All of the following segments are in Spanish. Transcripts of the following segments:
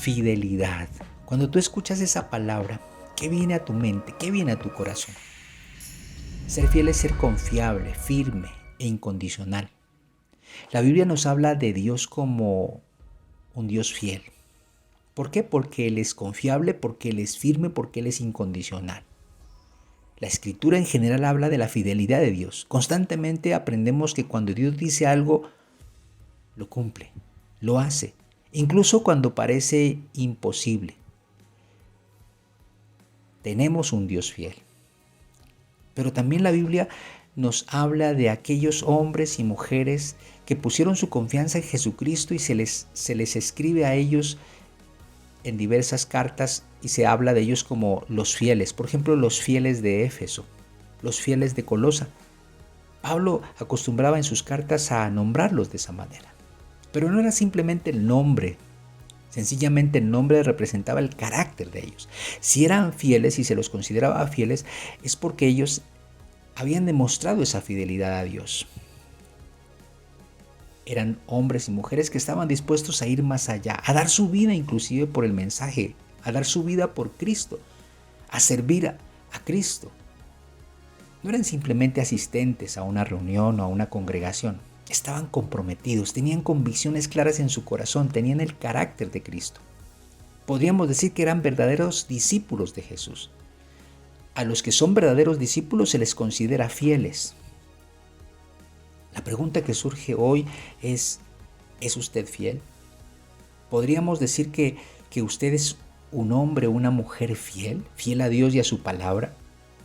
Fidelidad. Cuando tú escuchas esa palabra, ¿qué viene a tu mente? ¿Qué viene a tu corazón? Ser fiel es ser confiable, firme e incondicional. La Biblia nos habla de Dios como un Dios fiel. ¿Por qué? Porque Él es confiable, porque Él es firme, porque Él es incondicional. La Escritura en general habla de la fidelidad de Dios. Constantemente aprendemos que cuando Dios dice algo, lo cumple, lo hace, incluso cuando parece imposible. Tenemos un Dios fiel. Pero también la Biblia nos habla de aquellos hombres y mujeres que pusieron su confianza en Jesucristo y se les escribe a ellos en diversas cartas y se habla de ellos como los fieles. Por ejemplo, los fieles de Éfeso, los fieles de Colosa. Pablo acostumbraba en sus cartas a nombrarlos de esa manera. Pero no era simplemente el nombre. Sencillamente el nombre representaba el carácter de ellos. Si eran fieles y se los consideraba fieles, es porque ellos habían demostrado esa fidelidad a Dios. Eran hombres y mujeres que estaban dispuestos a ir más allá, a dar su vida inclusive por el mensaje, a dar su vida por Cristo, a servir a Cristo. No eran simplemente asistentes a una reunión o a una congregación. Estaban comprometidos, tenían convicciones claras en su corazón, tenían el carácter de Cristo. Podríamos decir que eran verdaderos discípulos de Jesús. A los que son verdaderos discípulos se les considera fieles. La pregunta que surge hoy ¿es usted fiel? ¿Podríamos decir que usted es un hombre o una mujer fiel a Dios y a su palabra?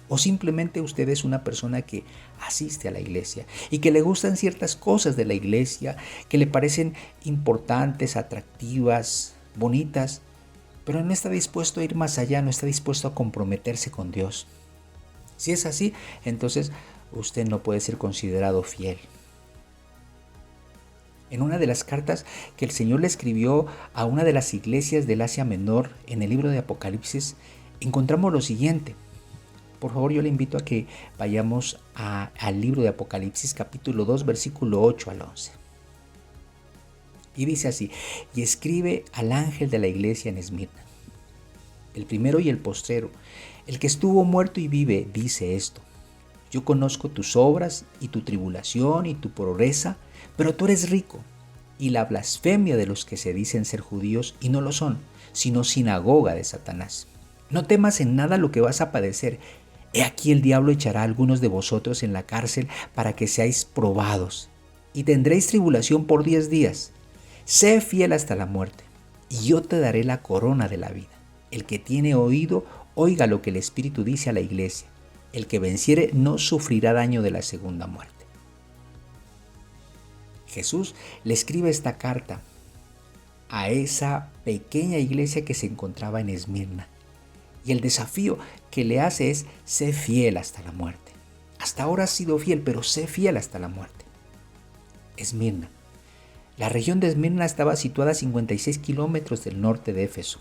¿O simplemente usted es una persona que asiste a la iglesia y que le gustan ciertas cosas de la iglesia, que le parecen importantes, atractivas, bonitas, pero no está dispuesto a ir más allá, no está dispuesto a comprometerse con Dios? Si es así, entonces usted no puede ser considerado fiel. En una de las cartas que el Señor le escribió a una de las iglesias del Asia Menor, en el libro de Apocalipsis, encontramos lo siguiente. Por favor, yo le invito a que vayamos al libro de Apocalipsis, capítulo 2, versículo 8 al 11. Y dice así: y escribe al ángel de la iglesia en Esmirna, el primero y el postrero, el que estuvo muerto y vive, dice esto: yo conozco tus obras y tu tribulación y tu pobreza, pero tú eres rico, y la blasfemia de los que se dicen ser judíos y no lo son, sino sinagoga de Satanás. No temas en nada lo que vas a padecer. He aquí el diablo echará a algunos de vosotros en la cárcel para que seáis probados, y tendréis tribulación por 10 días. Sé fiel hasta la muerte, y yo te daré la corona de la vida. El que tiene oído, oiga lo que el Espíritu dice a la iglesia. El que venciere no sufrirá daño de la segunda muerte. Jesús le escribe esta carta a esa pequeña iglesia que se encontraba en Esmirna. Y el desafío que le hace es: sé fiel hasta la muerte. Hasta ahora has sido fiel, pero sé fiel hasta la muerte. Esmirna. La región de Esmirna estaba situada a 56 kilómetros del norte de Éfeso.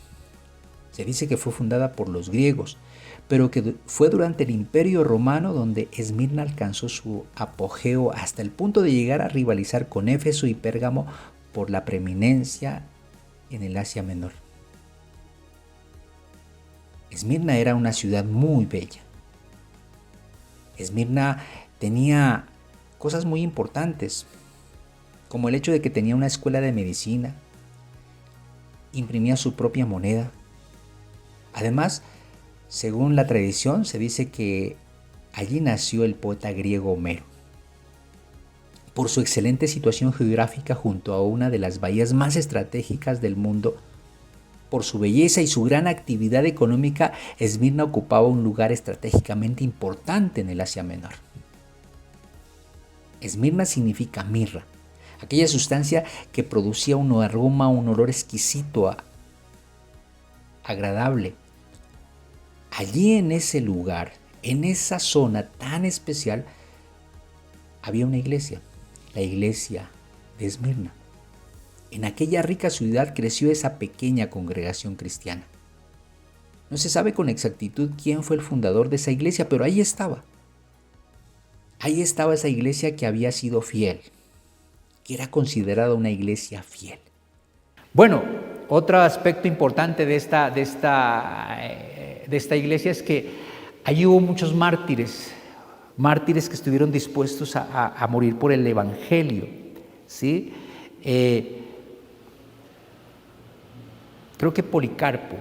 Se dice que fue fundada por los griegos, pero que fue durante el Imperio Romano donde Esmirna alcanzó su apogeo hasta el punto de llegar a rivalizar con Éfeso y Pérgamo por la preeminencia en el Asia Menor. Esmirna era una ciudad muy bella. Esmirna tenía cosas muy importantes, como el hecho de que tenía una escuela de medicina, imprimía su propia moneda. Además, según la tradición, se dice que allí nació el poeta griego Homero. Por su excelente situación geográfica junto a una de las bahías más estratégicas del mundo, por su belleza y su gran actividad económica, Esmirna ocupaba un lugar estratégicamente importante en el Asia Menor. Esmirna significa mirra, aquella sustancia que producía un aroma, un olor exquisito, agradable. Allí en ese lugar, en esa zona tan especial, había una iglesia, la iglesia de Esmirna. En aquella rica ciudad creció esa pequeña congregación cristiana. No se sabe con exactitud quién fue el fundador de esa iglesia, pero ahí estaba. Ahí estaba esa iglesia que había sido fiel, que era considerada una iglesia fiel. Bueno, otro aspecto importante de esta iglesia es que allí hubo muchos mártires que estuvieron dispuestos a morir por el Evangelio, ¿sí? Creo que Policarpo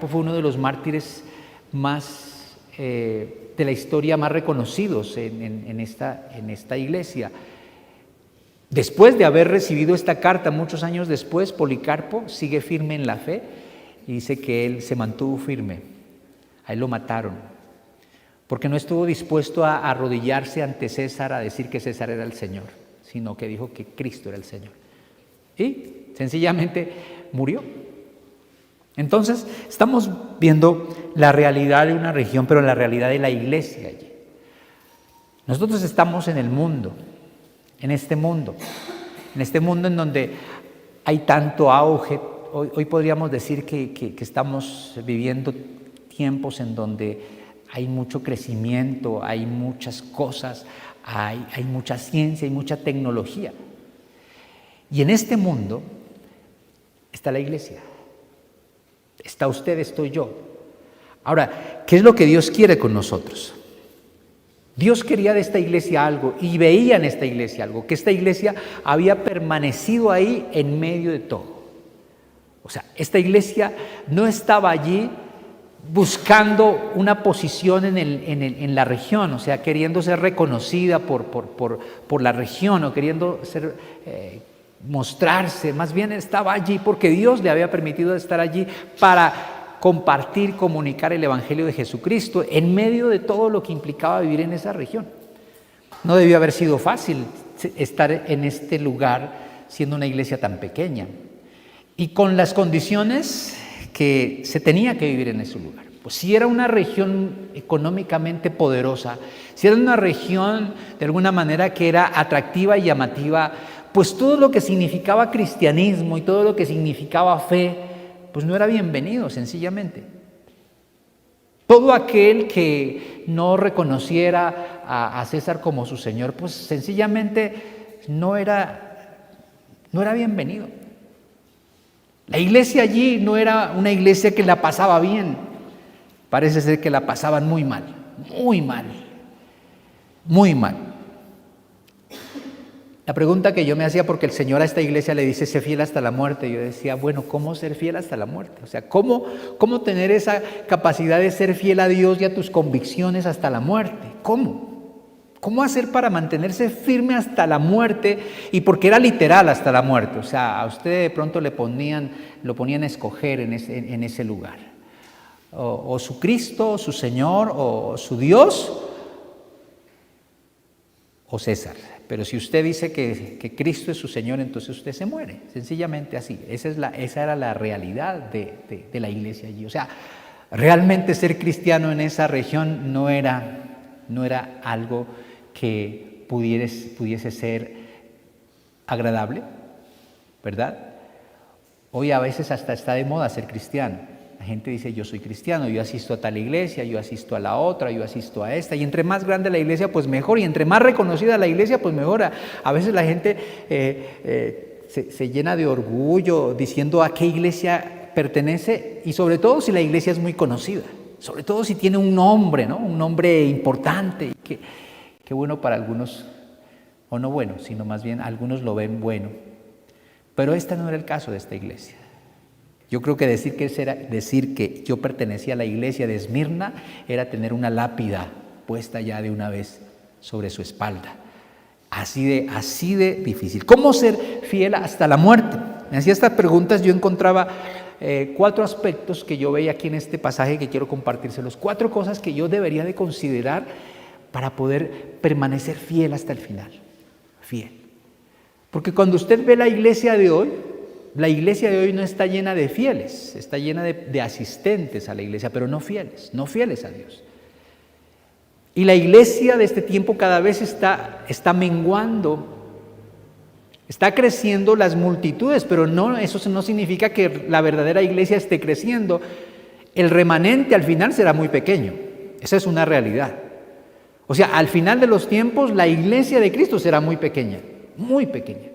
fue uno de los mártires más de la historia más reconocidos en esta iglesia. Después de haber recibido esta carta, muchos años después, Policarpo sigue firme en la fe y dice que él se mantuvo firme. A él lo mataron, porque no estuvo dispuesto a arrodillarse ante César a decir que César era el Señor, sino que dijo que Cristo era el Señor. Y sencillamente murió. Entonces, estamos viendo la realidad de una región, pero la realidad de la iglesia allí. Nosotros estamos en el mundo, en este mundo en donde hay tanto auge. Hoy podríamos decir que estamos viviendo tiempos en donde hay mucho crecimiento, hay muchas cosas, hay mucha ciencia, hay mucha tecnología. Y en este mundo está la iglesia. Está usted, estoy yo. Ahora, ¿qué es lo que Dios quiere con nosotros? Dios quería de esta iglesia algo y veía en esta iglesia algo, que esta iglesia había permanecido ahí en medio de todo. O sea, esta iglesia no estaba allí buscando una posición en la región, o sea, queriendo ser reconocida por la región o queriendo ser mostrarse. Más bien estaba allí porque Dios le había permitido estar allí para compartir, comunicar el Evangelio de Jesucristo en medio de todo lo que implicaba vivir en esa región. No debió haber sido fácil estar en este lugar siendo una iglesia tan pequeña y con las condiciones que se tenía que vivir en ese lugar. Pues si era una región económicamente poderosa, si era una región de alguna manera que era atractiva y llamativa, pues todo lo que significaba cristianismo y todo lo que significaba fe, pues no era bienvenido, sencillamente. Todo aquel que no reconociera a César como su Señor, pues sencillamente no era bienvenido. La iglesia allí no era una iglesia que la pasaba bien, parece ser que la pasaban muy mal, muy mal, muy mal. La pregunta que yo me hacía, porque el Señor a esta iglesia le dice, sé fiel hasta la muerte, yo decía, bueno, ¿cómo ser fiel hasta la muerte? O sea, ¿cómo tener esa capacidad de ser fiel a Dios y a tus convicciones hasta la muerte? ¿Cómo hacer para mantenerse firme hasta la muerte? Y porque era literal hasta la muerte, o sea, a usted de pronto lo ponían a escoger en ese lugar. O su Cristo, o su Señor, o su Dios, o César. Pero si usted dice que Cristo es su Señor, entonces usted se muere, sencillamente así. Esa era la realidad de la iglesia allí. O sea, realmente ser cristiano en esa región no era algo que pudiese ser agradable, ¿verdad? Hoy a veces hasta está de moda ser cristiano. La gente dice, yo soy cristiano, yo asisto a tal iglesia, yo asisto a la otra, yo asisto a esta. Y entre más grande la iglesia, pues mejor. Y entre más reconocida la iglesia, pues mejor. A veces la gente se llena de orgullo diciendo a qué iglesia pertenece. Y sobre todo si la iglesia es muy conocida. Sobre todo si tiene un nombre, ¿no? Un nombre importante. Que bueno para algunos, o no bueno, sino más bien algunos lo ven bueno. Pero este no era el caso de esta iglesia. Yo creo que decir que yo pertenecía a la iglesia de Esmirna era tener una lápida puesta ya de una vez sobre su espalda. Así de difícil. ¿Cómo ser fiel hasta la muerte? Me hacía estas preguntas, yo encontraba 4 aspectos que yo veía aquí en este pasaje que quiero compartírselos. 4 cosas que yo debería de considerar para poder permanecer fiel hasta el final. Fiel. Porque cuando usted ve la iglesia de hoy no está llena de fieles, está llena de asistentes a la iglesia, pero no fieles a Dios. Y la iglesia de este tiempo cada vez está menguando, está creciendo las multitudes, pero eso no significa que la verdadera iglesia esté creciendo. El remanente al final será muy pequeño, esa es una realidad. O sea, al final de los tiempos la iglesia de Cristo será muy pequeña, muy pequeña.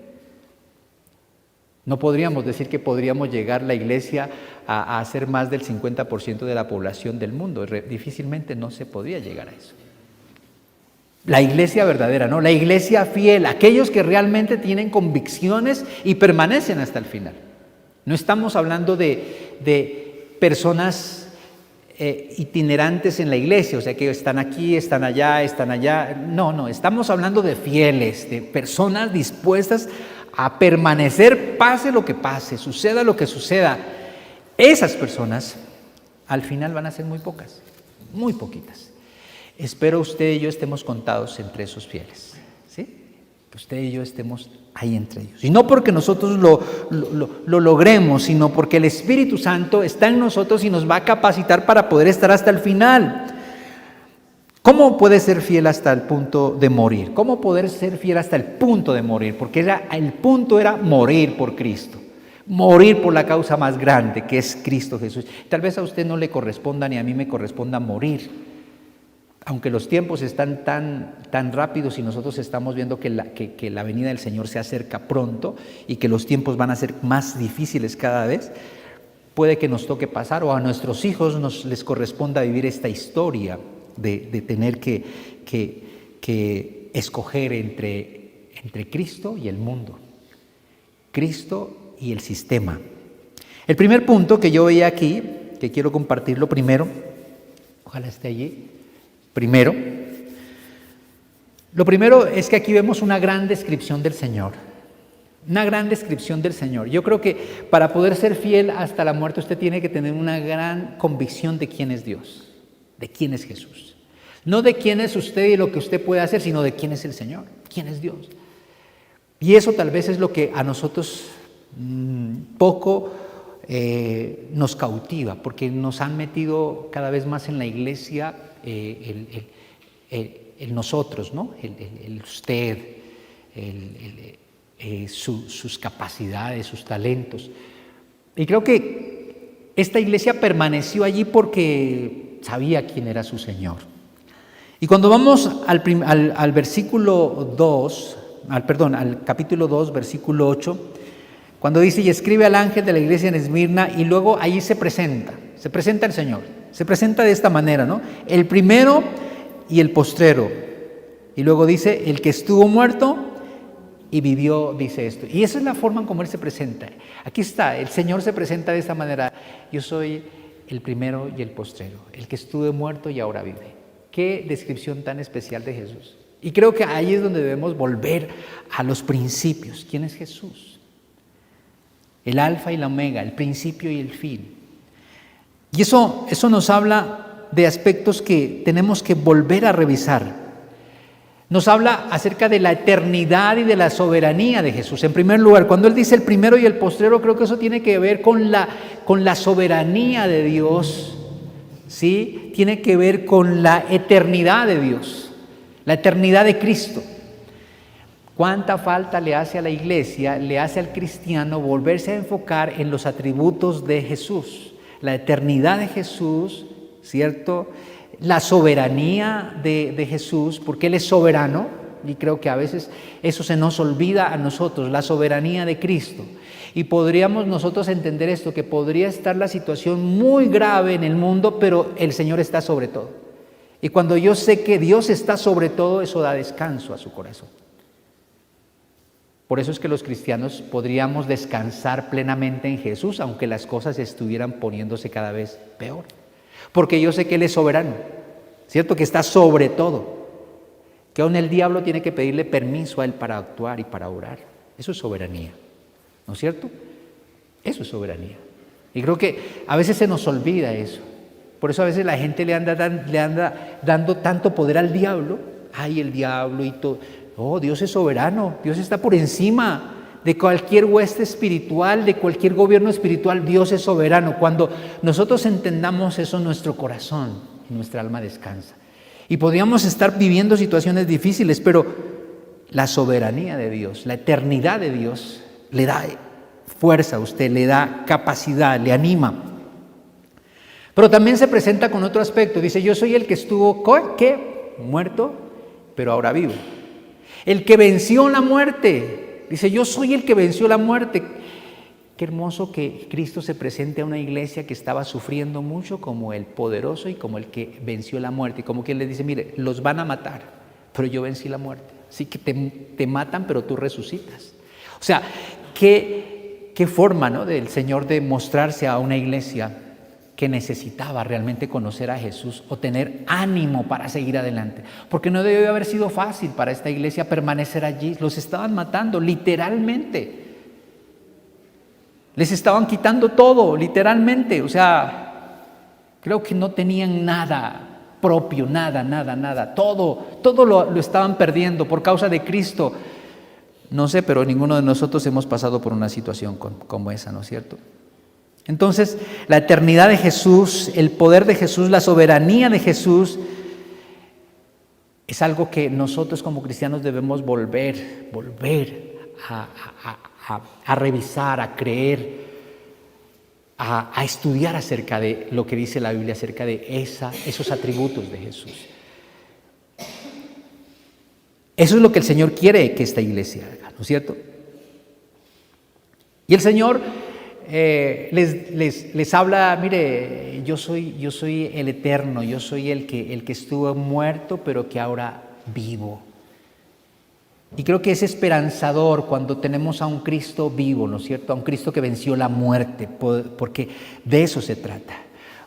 No podríamos decir que podríamos llegar la iglesia a ser más del 50% de la población del mundo. Difícilmente no se podría llegar a eso. La iglesia verdadera, ¿no? La iglesia fiel, aquellos que realmente tienen convicciones y permanecen hasta el final. No estamos hablando de personas itinerantes en la iglesia, o sea que están aquí, están allá, están allá. No, estamos hablando de fieles, de personas dispuestas a permanecer, pase lo que pase, suceda lo que suceda. Esas personas al final van a ser muy pocas, muy poquitas. Espero usted y yo estemos contados entre esos fieles, ¿sí? Que usted y yo estemos ahí entre ellos. Y no porque nosotros lo logremos, sino porque el Espíritu Santo está en nosotros y nos va a capacitar para poder estar hasta el final. ¿Cómo puede ser fiel hasta el punto de morir? ¿Cómo poder ser fiel hasta el punto de morir? Porque el punto era morir por Cristo. Morir por la causa más grande, que es Cristo Jesús. Tal vez a usted no le corresponda ni a mí me corresponda morir. Aunque los tiempos están tan rápidos y nosotros estamos viendo que la venida del Señor se acerca pronto y que los tiempos van a ser más difíciles cada vez, puede que nos toque pasar o a nuestros hijos les corresponda vivir esta historia de tener que escoger entre Cristo y el mundo, Cristo y el sistema. El primer punto que yo veía aquí, que quiero compartirlo primero, ojalá esté allí. Lo primero es que aquí vemos una gran descripción del Señor. Una gran descripción del Señor. Yo creo que para poder ser fiel hasta la muerte usted tiene que tener una gran convicción de quién es Dios, de quién es Jesús. No de quién es usted y lo que usted puede hacer, sino de quién es el Señor, quién es Dios. Y eso tal vez es lo que a nosotros poco nos cautiva, porque nos han metido cada vez más en la iglesia el nosotros, ¿no? El usted, sus capacidades, sus talentos. Y creo que esta iglesia permaneció allí porque sabía quién era su Señor. Y cuando vamos al versículo 2, al capítulo 2, versículo 8, cuando dice, y escribe al ángel de la iglesia en Esmirna, y luego allí se presenta el Señor, se presenta de esta manera, ¿no? El primero y el postrero, y luego dice, el que estuvo muerto y vivió, dice esto. Y esa es la forma en cómo Él se presenta. Aquí está, el Señor se presenta de esta manera, yo soy el primero y el postrero, el que estuvo muerto y ahora vive. Qué descripción tan especial de Jesús. Y creo que ahí es donde debemos volver a los principios. ¿Quién es Jesús? El alfa y la omega, el principio y el fin. Y eso nos habla de aspectos que tenemos que volver a revisar. Nos habla acerca de la eternidad y de la soberanía de Jesús. En primer lugar, cuando Él dice el primero y el postrero, creo que eso tiene que ver con la soberanía de Dios, ¿sí? Tiene que ver con la eternidad de Dios, la eternidad de Cristo. ¿Cuánta falta le hace a la iglesia, le hace al cristiano volverse a enfocar en los atributos de Jesús? La eternidad de Jesús, ¿cierto? La soberanía de Jesús, porque Él es soberano, y creo que a veces eso se nos olvida a nosotros, la soberanía de Cristo. Y podríamos nosotros entender esto, que podría estar la situación muy grave en el mundo, pero el Señor está sobre todo. Y cuando yo sé que Dios está sobre todo, eso da descanso a su corazón. Por eso es que los cristianos podríamos descansar plenamente en Jesús, aunque las cosas estuvieran poniéndose cada vez peor. Porque yo sé que Él es soberano, ¿cierto? Que está sobre todo. Que aún el diablo tiene que pedirle permiso a Él para actuar y para orar. Eso es soberanía, ¿no es cierto? Eso es soberanía. Y creo que a veces se nos olvida eso. Por eso a veces la gente le anda dando tanto poder al diablo. Ay, el diablo y todo. Oh, Dios es soberano, Dios está por encima de cualquier hueste espiritual, de cualquier gobierno espiritual. Dios es soberano. Cuando nosotros entendamos eso, nuestro corazón, nuestra alma descansa. Y podríamos estar viviendo situaciones difíciles, pero la soberanía de Dios, la eternidad de Dios, le da fuerza a usted, le da capacidad, le anima. Pero también se presenta con otro aspecto. Dice, yo soy el que estuvo, ¿qué? Muerto, pero ahora vivo. El que venció la muerte. Dice, yo soy el que venció la muerte. Qué hermoso que Cristo se presente a una iglesia que estaba sufriendo mucho como el poderoso y como el que venció la muerte. Y como que Él les dice, mire, los van a matar, pero yo vencí la muerte. Así que te matan, pero tú resucitas. O sea, qué forma, ¿no?, del Señor de mostrarse a una iglesia que necesitaba realmente conocer a Jesús o tener ánimo para seguir adelante. Porque no debió haber sido fácil para esta iglesia permanecer allí. Los estaban matando, literalmente. Les estaban quitando todo, literalmente. O sea, creo que no tenían nada propio, nada. Todo lo estaban perdiendo por causa de Cristo. No sé, pero ninguno de nosotros hemos pasado por una situación como esa, ¿no es cierto? Entonces, la eternidad de Jesús, el poder de Jesús, la soberanía de Jesús, es algo que nosotros como cristianos debemos volver a revisar, a creer, a estudiar acerca de lo que dice la Biblia, acerca de esos atributos de Jesús. Eso es lo que el Señor quiere que esta iglesia haga, ¿no es cierto? Y el Señor les habla, mire, yo soy el eterno, yo soy el que estuvo muerto, pero que ahora vivo. Y creo que es esperanzador cuando tenemos a un Cristo vivo, ¿no es cierto? A un Cristo que venció la muerte, porque de eso se trata.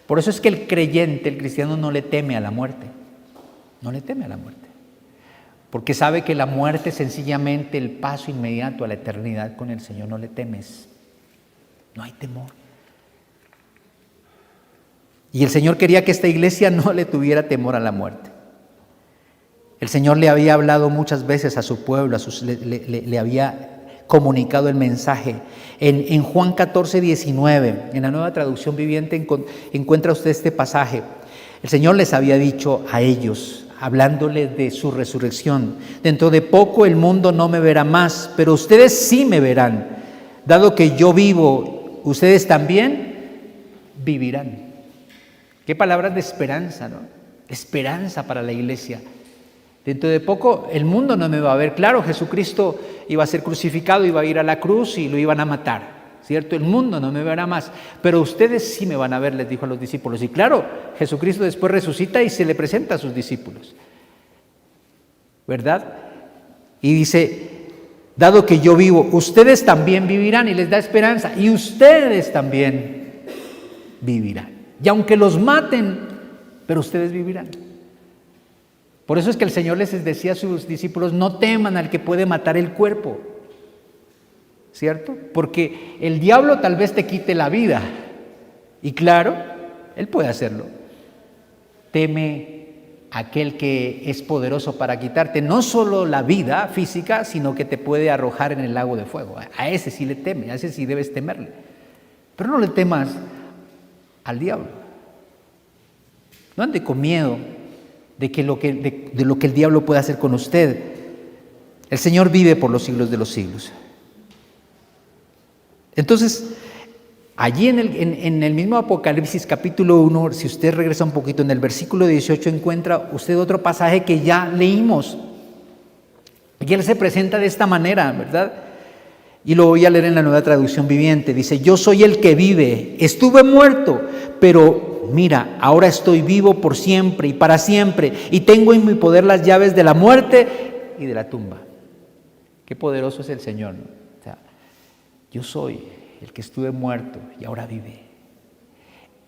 Por eso es que el creyente, el cristiano, no le teme a la muerte. No le teme a la muerte. Porque sabe que la muerte es sencillamente el paso inmediato a la eternidad con el Señor. No le temes. No hay temor. Y el Señor quería que esta iglesia no le tuviera temor a la muerte. El Señor le había hablado muchas veces a su pueblo, le había comunicado el mensaje. En Juan 14, 19, en la Nueva Traducción Viviente, encuentra usted este pasaje. El Señor les había dicho a ellos, hablándoles de su resurrección: dentro de poco el mundo no me verá más, pero ustedes sí me verán. Dado que yo vivo, ustedes también vivirán. Qué palabras de esperanza, ¿no? Esperanza para la iglesia. Dentro de poco el mundo no me va a ver. Claro, Jesucristo iba a ser crucificado, iba a ir a la cruz y lo iban a matar, ¿cierto? El mundo no me verá más, pero ustedes sí me van a ver, les dijo a los discípulos. Y claro, Jesucristo después resucita y se le presenta a sus discípulos, ¿verdad? Y dice: dado que yo vivo, ustedes también vivirán, y les da esperanza, y ustedes también vivirán. Y aunque los maten, pero ustedes vivirán. Por eso es que el Señor les decía a sus discípulos: no teman al que puede matar el cuerpo, ¿cierto? Porque el diablo tal vez te quite la vida, y claro, él puede hacerlo. Teme aquel que es poderoso para quitarte no solo la vida física, sino que te puede arrojar en el lago de fuego. A ese sí le teme, a ese sí debes temerle. Pero no le temas al diablo. No ande con miedo de lo que el diablo puede hacer con usted. El Señor vive por los siglos de los siglos. Entonces, allí en el mismo Apocalipsis capítulo 1, si usted regresa un poquito, en el versículo 18 encuentra usted otro pasaje que ya leímos. Y Él se presenta de esta manera, ¿verdad? Y lo voy a leer en la Nueva Traducción Viviente. Dice: yo soy el que vive, estuve muerto, pero mira, ahora estoy vivo por siempre y para siempre, y tengo en mi poder las llaves de la muerte y de la tumba. Qué poderoso es el Señor, ¿no? O sea, yo soy el que estuve muerto y ahora vive.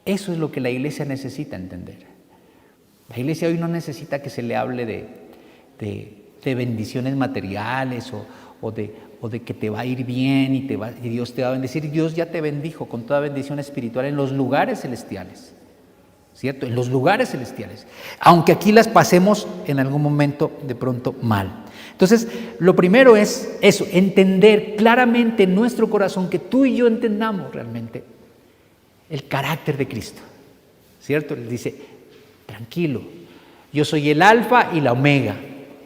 Eso es lo que la iglesia necesita entender. La iglesia hoy no necesita que se le hable de bendiciones materiales o de que te va a ir bien y Dios te va a bendecir. Dios ya te bendijo con toda bendición espiritual en los lugares celestiales, ¿cierto? En los lugares celestiales. Aunque aquí las pasemos en algún momento de pronto mal. Entonces, lo primero es eso, entender claramente en nuestro corazón, que tú y yo entendamos realmente el carácter de Cristo, ¿cierto? Él dice: tranquilo, yo soy el alfa y la omega,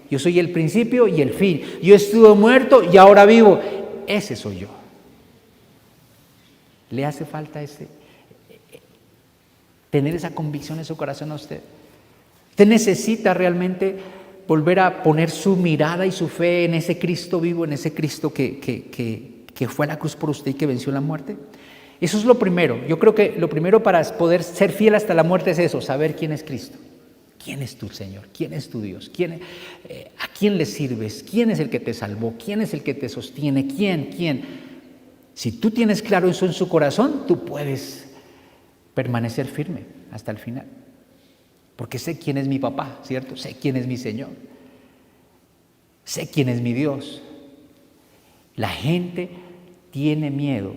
yo soy el principio y el fin, yo estuve muerto y ahora vivo. Ese soy yo. ¿Le hace falta tener esa convicción en su corazón a usted? Usted necesita realmente volver a poner su mirada y su fe en ese Cristo vivo, en ese Cristo que que fue a la cruz por usted y que venció la muerte? Eso es lo primero. Yo creo que lo primero para poder ser fiel hasta la muerte es eso, saber quién es Cristo. ¿Quién es tu Señor? ¿Quién es tu Dios? ¿A quién le sirves? ¿Quién es el que te salvó? ¿Quién es el que te sostiene? ¿Quién? Si tú tienes claro eso en su corazón, tú puedes permanecer firme hasta el final. Porque sé quién es mi papá, ¿cierto? Sé quién es mi Señor. Sé quién es mi Dios. La gente tiene miedo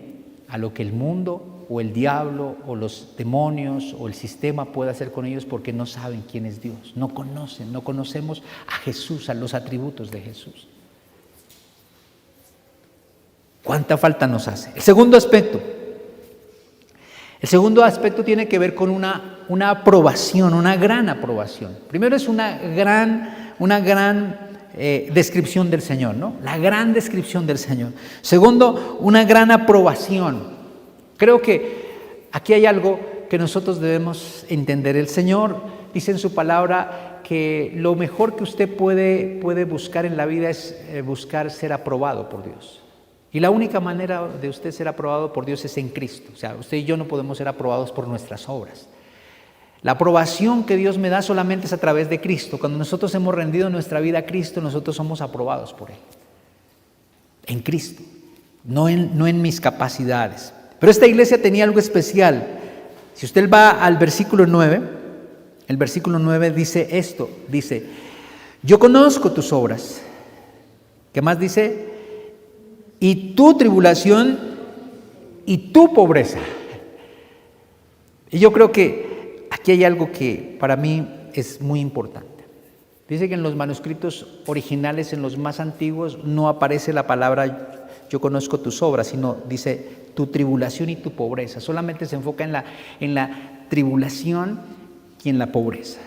a lo que el mundo o el diablo o los demonios o el sistema puede hacer con ellos porque no saben quién es Dios, no conocemos a Jesús, a los atributos de Jesús. ¿Cuánta falta nos hace? El segundo aspecto tiene que ver con una aprobación, una gran aprobación. Primero es una gran descripción del Señor, ¿no? La gran descripción del Señor. Segundo, una gran aprobación. Creo que aquí hay algo que nosotros debemos entender. El Señor dice en su palabra que lo mejor que usted puede buscar en la vida es buscar ser aprobado por Dios. Y la única manera de usted ser aprobado por Dios es en Cristo. O sea, usted y yo no podemos ser aprobados por nuestras obras. La aprobación que Dios me da solamente es a través de Cristo. Cuando nosotros hemos rendido nuestra vida a Cristo, nosotros somos aprobados por Él. En Cristo, no en mis capacidades. Pero esta iglesia tenía algo especial. Si usted va al versículo 9, el versículo 9 dice esto, dice, yo conozco tus obras. ¿Qué más dice? Y tu tribulación y tu pobreza. Y yo creo que aquí hay algo que para mí es muy importante. Dice que en los manuscritos originales, en los más antiguos, no aparece la palabra yo conozco tus obras, sino dice tu tribulación y tu pobreza. Solamente se enfoca en la tribulación y en la pobreza.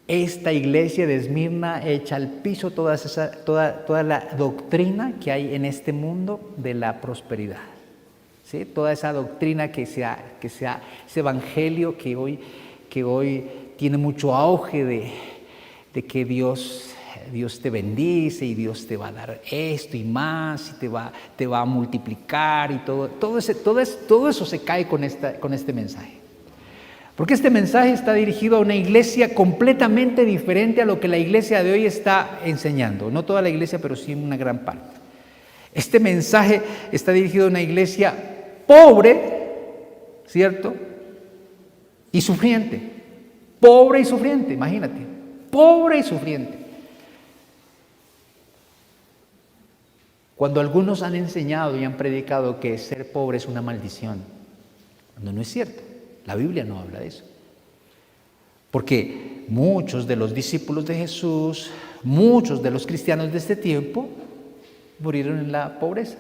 Esta iglesia de Esmirna echa al piso toda la doctrina que hay en este mundo de la prosperidad. ¿Sí? Toda esa doctrina que ese evangelio que hoy tiene mucho auge de que Dios te bendice y Dios te va a dar esto y más y te va a multiplicar y todo eso se cae con este mensaje. Porque este mensaje está dirigido a una iglesia completamente diferente a lo que la iglesia de hoy está enseñando. No toda la iglesia, pero sí una gran parte. Este mensaje está dirigido a una iglesia pobre, ¿cierto? Y sufriente. Pobre y sufriente, imagínate. Pobre y sufriente. Cuando algunos han enseñado y han predicado que ser pobre es una maldición, cuando no es cierto, la Biblia no habla de eso. Porque muchos de los discípulos de Jesús, muchos de los cristianos de este tiempo, murieron en la pobreza.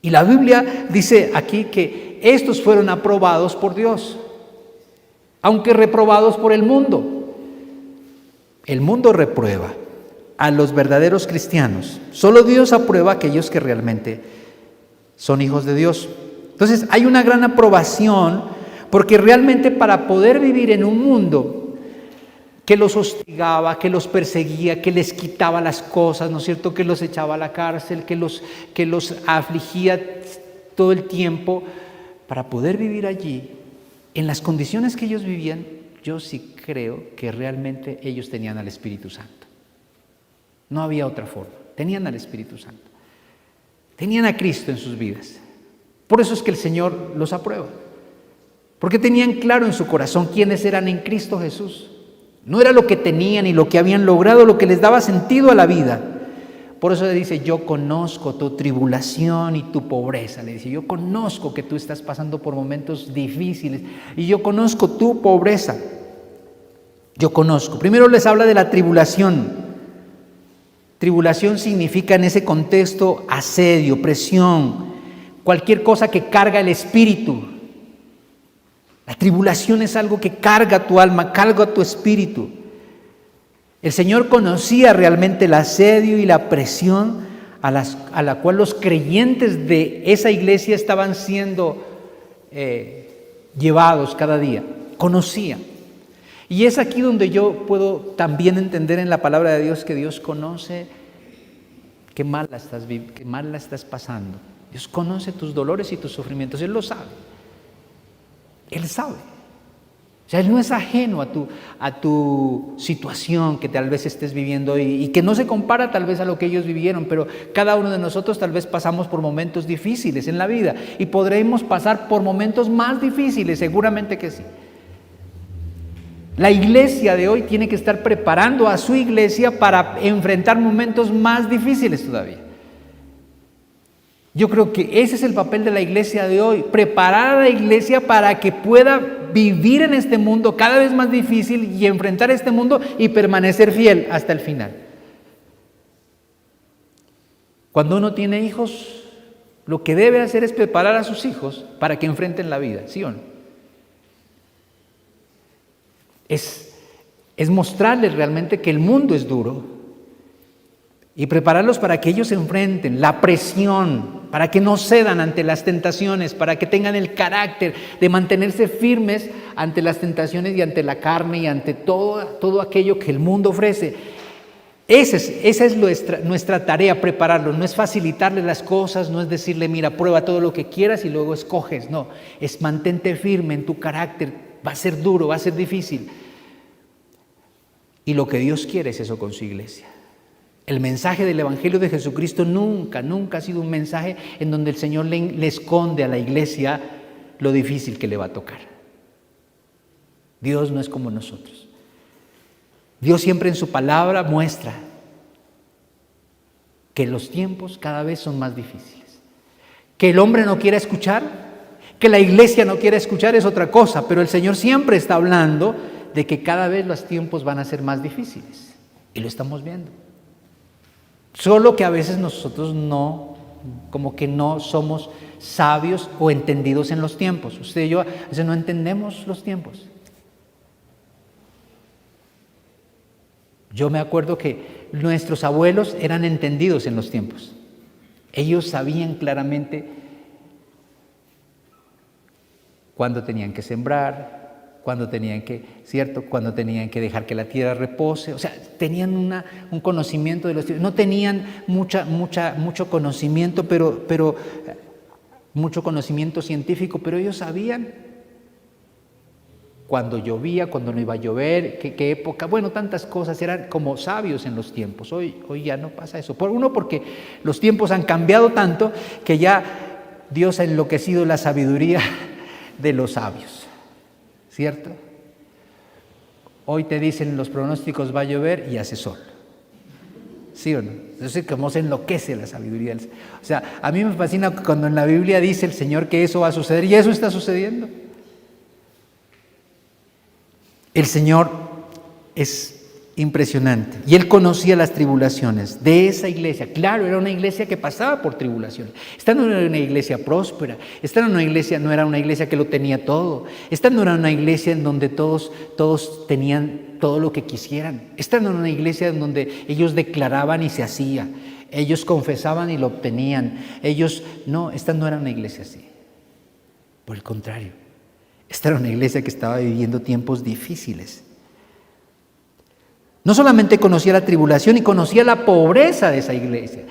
Y la Biblia dice aquí que estos fueron aprobados por Dios, aunque reprobados por el mundo. El mundo reprueba a los verdaderos cristianos. Solo Dios aprueba a aquellos que realmente son hijos de Dios. Entonces hay una gran aprobación, porque realmente para poder vivir en un mundo que los hostigaba, que los perseguía, que les quitaba las cosas, ¿no es cierto?, que los echaba a la cárcel, que los afligía todo el tiempo, para poder vivir allí, en las condiciones que ellos vivían, yo sí creo que realmente ellos tenían al Espíritu Santo. No había otra forma. Tenían al Espíritu Santo. Tenían a Cristo en sus vidas. Por eso es que el Señor los aprueba. Porque tenían claro en su corazón quiénes eran en Cristo Jesús. No era lo que tenían y lo que habían logrado lo que les daba sentido a la vida. Por eso le dice, yo conozco tu tribulación y tu pobreza. Le dice, yo conozco que tú estás pasando por momentos difíciles y yo conozco tu pobreza. Yo conozco. Primero les habla de la tribulación. Tribulación significa en ese contexto asedio, presión, cualquier cosa que carga el espíritu. La tribulación es algo que carga tu alma, carga tu espíritu. El Señor conocía realmente el asedio y la presión a la cual los creyentes de esa iglesia estaban siendo llevados cada día. Conocía. Y es aquí donde yo puedo también entender en la palabra de Dios que Dios conoce qué mal la estás pasando. Dios conoce tus dolores y tus sufrimientos, Él lo sabe. Él sabe. O sea, Él no es ajeno a tu situación que tal vez estés viviendo y que no se compara tal vez a lo que ellos vivieron, pero cada uno de nosotros tal vez pasamos por momentos difíciles en la vida y podremos pasar por momentos más difíciles, seguramente que sí. La iglesia de hoy tiene que estar preparando a su iglesia para enfrentar momentos más difíciles todavía. Yo creo que ese es el papel de la iglesia de hoy, preparar a la iglesia para que pueda vivir en este mundo cada vez más difícil y enfrentar este mundo y permanecer fiel hasta el final. Cuando uno tiene hijos, lo que debe hacer es preparar a sus hijos para que enfrenten la vida, ¿sí o no? Es mostrarles realmente que el mundo es duro y prepararlos para que ellos enfrenten la presión, para que no cedan ante las tentaciones, para que tengan el carácter de mantenerse firmes ante las tentaciones y ante la carne y ante todo aquello que el mundo ofrece. Esa es nuestra tarea, prepararlos. No es facilitarles las cosas, no es decirle, mira, prueba todo lo que quieras y luego escoges. No, es mantente firme en tu carácter. Va a ser duro, va a ser difícil. Y lo que Dios quiere es eso con su iglesia. El mensaje del Evangelio de Jesucristo nunca ha sido un mensaje en donde el Señor le esconde a la iglesia lo difícil que le va a tocar. Dios no es como nosotros. Dios siempre en su palabra muestra que los tiempos cada vez son más difíciles. Que el hombre no quiera escuchar, que la iglesia no quiera escuchar es otra cosa, pero el Señor siempre está hablando de que cada vez los tiempos van a ser más difíciles. Y lo estamos viendo. Solo que a veces nosotros como que no somos sabios o entendidos en los tiempos. Usted y yo a veces no entendemos los tiempos. Yo me acuerdo que nuestros abuelos eran entendidos en los tiempos. Ellos sabían claramente cuándo tenían que sembrar, cuándo tenían que dejar que la tierra repose. O sea, tenían un conocimiento de los tiempos. No tenían mucho conocimiento, pero mucho conocimiento científico, pero ellos sabían cuándo llovía, cuándo no iba a llover, qué época, bueno, tantas cosas, eran como sabios en los tiempos. Hoy ya no pasa eso. Porque los tiempos han cambiado tanto que ya Dios ha enloquecido la sabiduría de los sabios. ¿Cierto? Hoy te dicen los pronósticos va a llover y hace sol. ¿Sí o no? Entonces, cómo se enloquece la sabiduría. O sea, a mí me fascina cuando en la Biblia dice el Señor que eso va a suceder y eso está sucediendo. El Señor es impresionante y Él conocía las tribulaciones de esa iglesia. Claro, era una iglesia que pasaba por tribulaciones. Esta no era una iglesia próspera, esta no era una iglesia que lo tenía todo, esta no era una iglesia en donde todos tenían todo lo que quisieran, esta no era una iglesia en donde ellos declaraban y se hacía, ellos confesaban y lo obtenían, esta no era una iglesia así. Por el contrario, esta era una iglesia que estaba viviendo tiempos difíciles. No solamente conocía la tribulación y conocía la pobreza de esa iglesia.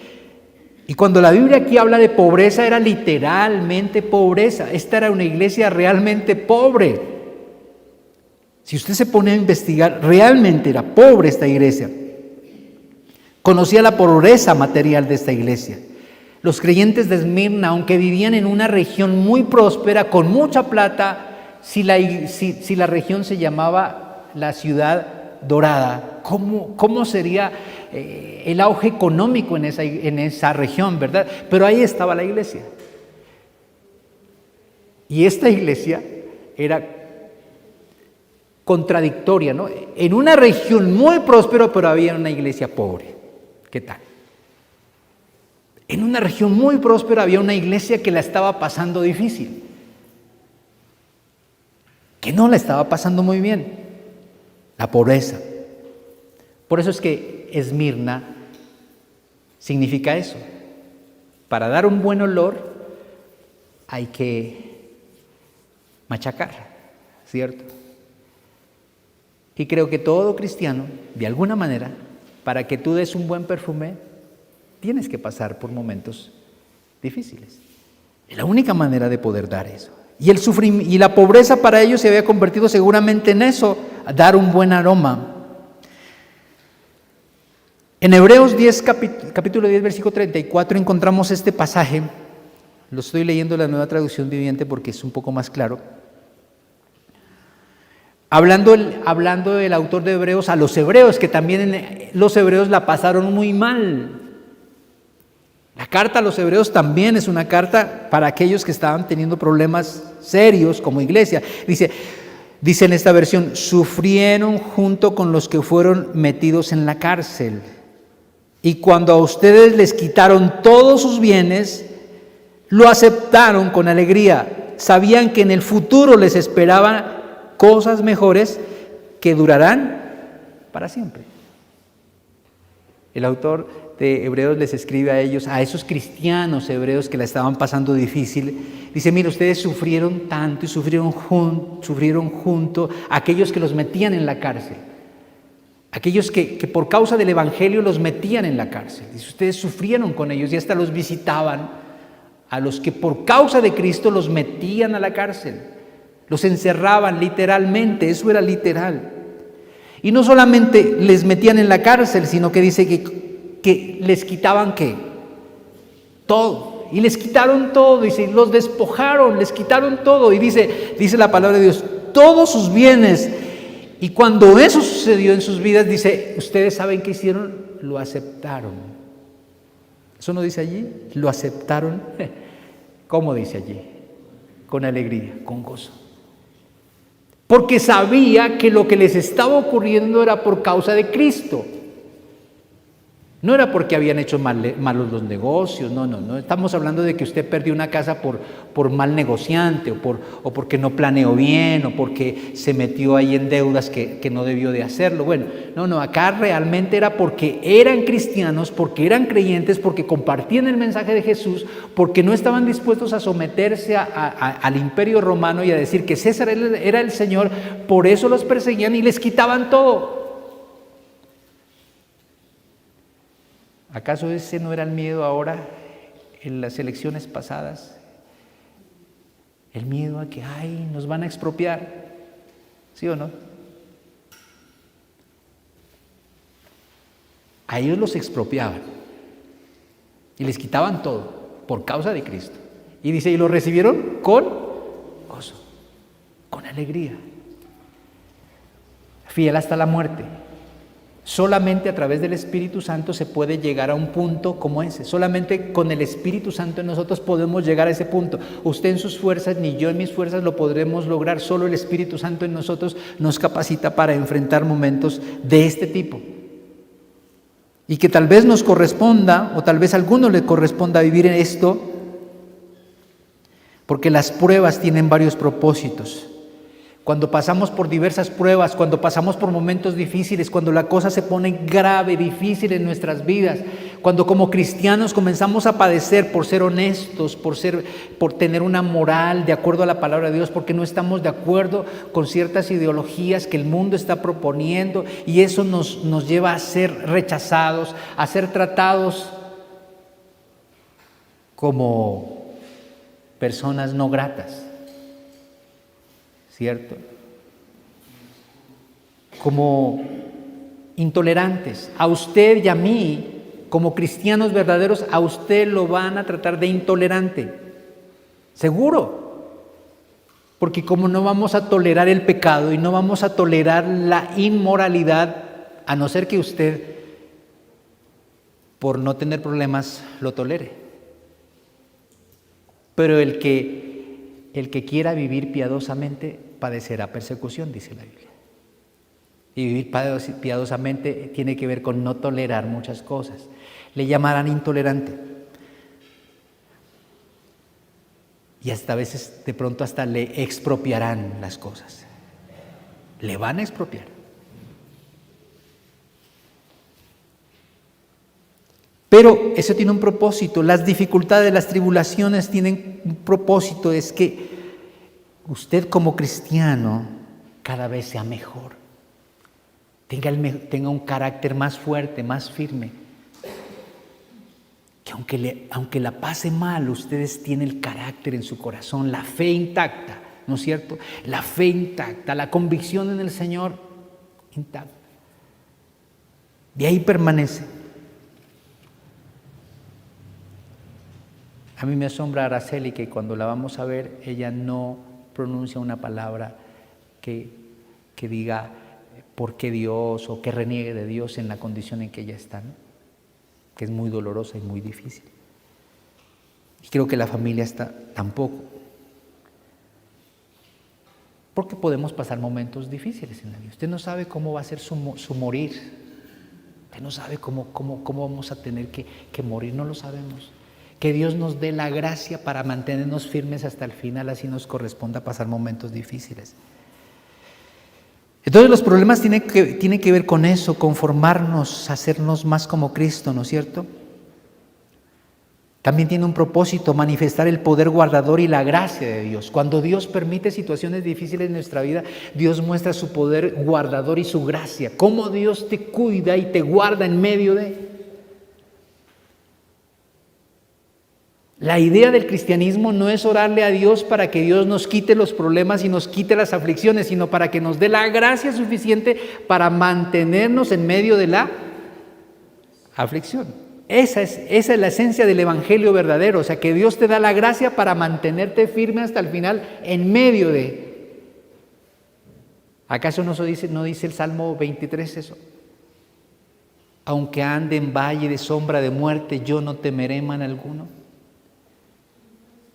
Y cuando la Biblia aquí habla de pobreza, era literalmente pobreza. Esta era una iglesia realmente pobre. Si usted se pone a investigar, realmente era pobre esta iglesia. Conocía la pobreza material de esta iglesia. Los creyentes de Esmirna, aunque vivían en una región muy próspera, con mucha plata, si la región se llamaba la ciudad dorada, ¿cómo sería el auge económico en esa región, verdad? Pero ahí estaba la iglesia. Y esta iglesia era contradictoria, ¿no? En una región muy próspera, pero había una iglesia pobre. ¿Qué tal? En una región muy próspera había una iglesia que la estaba pasando difícil, que no la estaba pasando muy bien. La pobreza. Por eso es que Esmirna significa eso. Para dar un buen olor hay que machacar, ¿cierto? Y creo que todo cristiano, de alguna manera, para que tú des un buen perfume, tienes que pasar por momentos difíciles. Es la única manera de poder dar eso. Y el sufrimiento y la pobreza para ellos se había convertido seguramente en eso, a dar un buen aroma. En Hebreos 10, capítulo 10, versículo 34, encontramos este pasaje. Lo estoy leyendo en la Nueva Traducción Viviente porque es un poco más claro. Hablando el autor de Hebreos a los hebreos, que también los hebreos la pasaron muy mal. La carta a los hebreos también es una carta para aquellos que estaban teniendo problemas serios como iglesia. Dice en esta versión, sufrieron junto con los que fueron metidos en la cárcel. Y cuando a ustedes les quitaron todos sus bienes, lo aceptaron con alegría. Sabían que en el futuro les esperaban cosas mejores que durarán para siempre. El autor de Hebreos les escribe a ellos, a esos cristianos hebreos que la estaban pasando difícil. Dice, mira, ustedes sufrieron tanto y sufrieron junto a aquellos que los metían en la cárcel. Aquellos que por causa del evangelio los metían en la cárcel. Dice, ustedes sufrieron con ellos y hasta los visitaban. A los que por causa de Cristo los metían a la cárcel. Los encerraban literalmente, eso era literal. Y no solamente les metían en la cárcel, sino que dice que les quitaban ¿qué? Todo. Y les quitaron todo, dice, los despojaron, les quitaron todo. Y dice la palabra de Dios, todos sus bienes. Y cuando eso sucedió en sus vidas, dice, ¿ustedes saben qué hicieron? Lo aceptaron. ¿Eso no dice allí? Lo aceptaron. ¿Cómo dice allí? Con alegría, con gozo. Porque sabía que lo que les estaba ocurriendo era por causa de Cristo. No era porque habían hecho malos los negocios, no. Estamos hablando de que usted perdió una casa por mal negociante o porque no planeó bien o porque se metió ahí en deudas que no debió de hacerlo. Bueno, no, acá realmente era porque eran cristianos, porque eran creyentes, porque compartían el mensaje de Jesús, porque no estaban dispuestos a someterse al imperio romano y a decir que César era el Señor. Por eso los perseguían y les quitaban todo. ¿Acaso ese no era el miedo ahora en las elecciones pasadas? El miedo a que, nos van a expropiar, ¿sí o no? A ellos los expropiaban y les quitaban todo por causa de Cristo. Y dice, y lo recibieron con gozo, con alegría, fiel hasta la muerte. Solamente a través del Espíritu Santo se puede llegar a un punto como ese. Solamente con el Espíritu Santo en nosotros podemos llegar a ese punto. Usted en sus fuerzas, ni yo en mis fuerzas lo podremos lograr. Solo el Espíritu Santo en nosotros nos capacita para enfrentar momentos de este tipo. Y que tal vez nos corresponda, o tal vez a alguno le corresponda vivir en esto, porque las pruebas tienen varios propósitos. Cuando pasamos por diversas pruebas, cuando pasamos por momentos difíciles, cuando la cosa se pone grave, difícil en nuestras vidas, cuando como cristianos comenzamos a padecer por ser honestos, por tener una moral de acuerdo a la palabra de Dios, porque no estamos de acuerdo con ciertas ideologías que el mundo está proponiendo, y eso nos lleva a ser rechazados, a ser tratados como personas no gratas. ¿Cierto? Como intolerantes. A usted y a mí, como cristianos verdaderos, a usted lo van a tratar de intolerante. Seguro. Porque como no vamos a tolerar el pecado y no vamos a tolerar la inmoralidad, a no ser que usted, por no tener problemas, lo tolere. Pero el que quiera vivir piadosamente padecerá persecución, dice la Biblia. Y vivir piadosamente tiene que ver con no tolerar muchas cosas. Le llamarán intolerante. Y hasta a veces, de pronto, hasta le expropiarán las cosas. Le van a expropiar. Pero eso tiene un propósito. Las dificultades, las tribulaciones tienen un propósito. Es que usted como cristiano cada vez sea mejor. Tenga un carácter más fuerte, más firme. que aunque la pase mal, ustedes tienen el carácter en su corazón, la fe intacta, ¿no es cierto? La fe intacta, la convicción en el Señor intacta. De ahí permanece. A mí me asombra Araceli que cuando la vamos a ver, ella no pronuncia una palabra que diga por qué Dios o que reniegue de Dios en la condición en que ella está, ¿no? Que es muy dolorosa y muy difícil. Y creo que la familia está tampoco. Porque podemos pasar momentos difíciles en la vida. Usted no sabe cómo va a ser su morir. Usted no sabe cómo vamos a tener que morir, no lo sabemos. Que Dios nos dé la gracia para mantenernos firmes hasta el final, así nos corresponda pasar momentos difíciles. Entonces los problemas tienen que ver con eso, conformarnos, hacernos más como Cristo, ¿no es cierto? También tiene un propósito, manifestar el poder guardador y la gracia de Dios. Cuando Dios permite situaciones difíciles en nuestra vida, Dios muestra su poder guardador y su gracia. Cómo Dios te cuida y te guarda en medio de... La idea del cristianismo no es orarle a Dios para que Dios nos quite los problemas y nos quite las aflicciones, sino para que nos dé la gracia suficiente para mantenernos en medio de la aflicción. Esa es la esencia del evangelio verdadero, o sea, que Dios te da la gracia para mantenerte firme hasta el final en medio de... ¿Acaso no dice el Salmo 23 eso? Aunque ande en valle de sombra de muerte, yo no temeré mal alguno.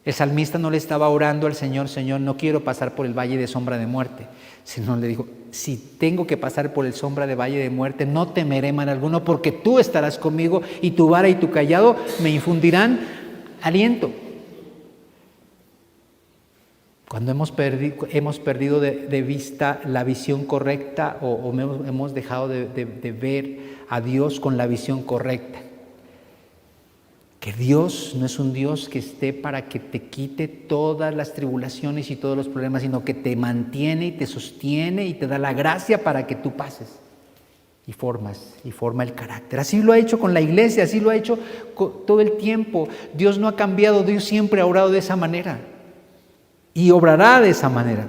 El salmista no le estaba orando al Señor, Señor, no quiero pasar por el valle de sombra de muerte, sino le dijo, si tengo que pasar por el sombra de valle de muerte, no temeré mal alguno, porque tú estarás conmigo y tu vara y tu cayado me infundirán aliento. Cuando hemos perdido de vista la visión correcta o hemos dejado de ver a Dios con la visión correcta. Que Dios no es un Dios que esté para que te quite todas las tribulaciones y todos los problemas, sino que te mantiene y te sostiene y te da la gracia para que tú pases y forma el carácter. Así lo ha hecho con la iglesia, así lo ha hecho todo el tiempo. Dios no ha cambiado, Dios siempre ha obrado de esa manera y obrará de esa manera.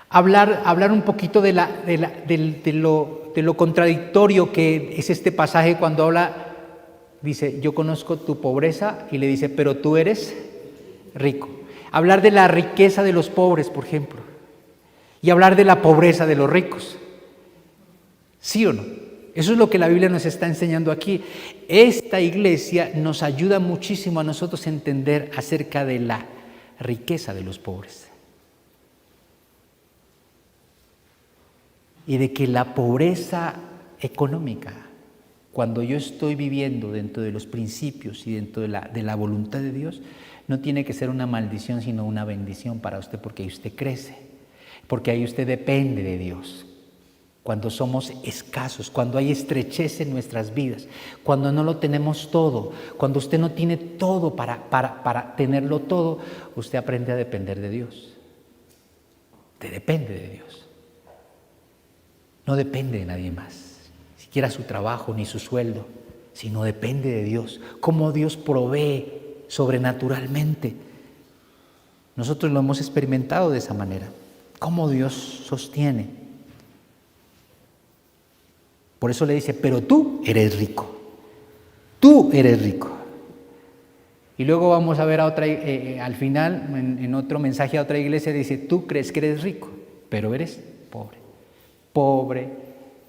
Hablar un poquito de lo contradictorio que es este pasaje cuando habla. Dice, yo conozco tu pobreza, y le dice, pero tú eres rico. Hablar de la riqueza de los pobres, por ejemplo, y hablar de la pobreza de los ricos. ¿Sí o no? Eso es lo que la Biblia nos está enseñando aquí. Esta iglesia nos ayuda muchísimo a nosotros a entender acerca de la riqueza de los pobres. Y de que la pobreza económica, cuando yo estoy viviendo dentro de los principios y dentro de la voluntad de Dios, no tiene que ser una maldición, sino una bendición para usted, porque ahí usted crece, porque ahí usted depende de Dios. Cuando somos escasos, cuando hay estrechez en nuestras vidas, cuando no lo tenemos todo, cuando usted no tiene todo para tenerlo todo, usted aprende a depender de Dios. Usted depende de Dios. No depende de nadie más. Siquiera su trabajo ni su sueldo, sino depende de Dios. Cómo Dios provee sobrenaturalmente. Nosotros lo hemos experimentado de esa manera. Cómo Dios sostiene. Por eso le dice, pero tú eres rico. Tú eres rico. Y luego vamos a ver a otra, al final, en otro mensaje a otra iglesia, dice, tú crees que eres rico, pero eres pobre. Pobre,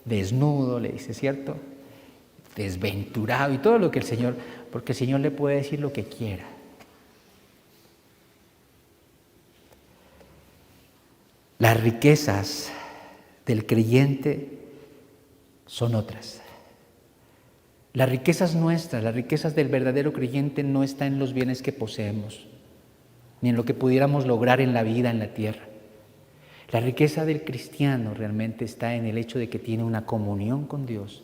desnudo, le dice, ¿cierto? Desventurado y todo lo que el Señor, porque el Señor le puede decir lo que quiera. Las riquezas del creyente son otras. Las riquezas nuestras, las riquezas del verdadero creyente no están en los bienes que poseemos, ni en lo que pudiéramos lograr en la vida, en la tierra. La riqueza del cristiano realmente está en el hecho de que tiene una comunión con Dios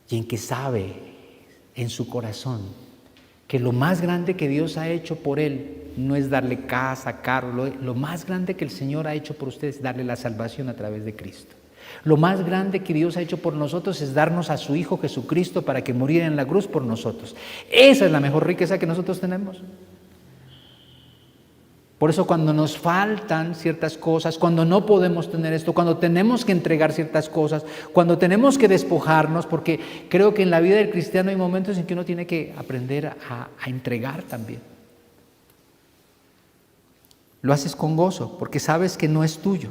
y en que sabe en su corazón que lo más grande que Dios ha hecho por él no es darle casa, carro, lo más grande que el Señor ha hecho por usted es darle la salvación a través de Cristo. Lo más grande que Dios ha hecho por nosotros es darnos a su Hijo Jesucristo para que muriera en la cruz por nosotros. Esa es la mejor riqueza que nosotros tenemos. Por eso cuando nos faltan ciertas cosas, cuando no podemos tener esto, cuando tenemos que entregar ciertas cosas, cuando tenemos que despojarnos, porque creo que en la vida del cristiano hay momentos en que uno tiene que aprender a entregar también. Lo haces con gozo, porque sabes que no es tuyo.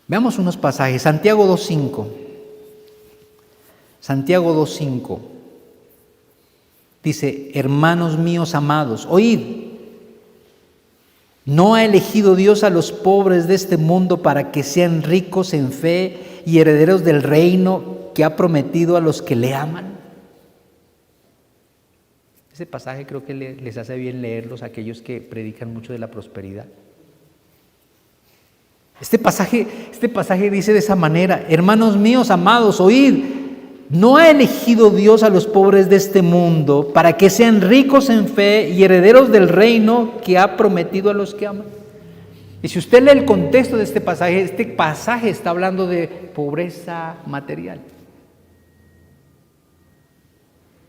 Veamos unos pasajes. Santiago 2:5. Santiago 2:5. Dice: hermanos míos amados, oíd, ¿no ha elegido Dios a los pobres de este mundo para que sean ricos en fe y herederos del reino que ha prometido a los que le aman? Ese pasaje creo que les hace bien leerlos a aquellos que predican mucho de la prosperidad. Este pasaje dice de esa manera: hermanos míos amados, oíd, ¿no ha elegido Dios a los pobres de este mundo para que sean ricos en fe y herederos del reino que ha prometido a los que aman? Y si usted lee el contexto de este pasaje está hablando de pobreza material.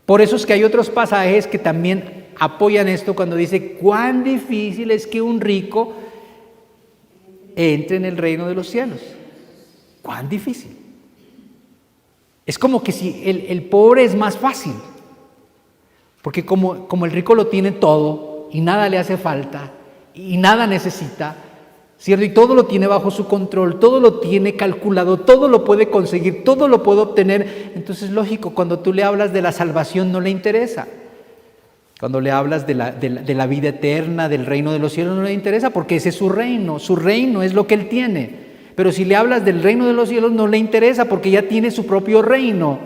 Por eso es que hay otros pasajes que también apoyan esto cuando dice: cuán difícil es que un rico entre en el reino de los cielos. Cuán difícil. Es como que si el pobre es más fácil, porque como el rico lo tiene todo y nada le hace falta y nada necesita, ¿cierto? Y todo lo tiene bajo su control, todo lo tiene calculado, todo lo puede conseguir, todo lo puede obtener. Entonces, lógico, cuando tú le hablas de la salvación no le interesa. Cuando le hablas de la vida eterna, del reino de los cielos, no le interesa, porque ese es su reino es lo que él tiene. Pero si le hablas del reino de los cielos no le interesa, porque ya tiene su propio reino.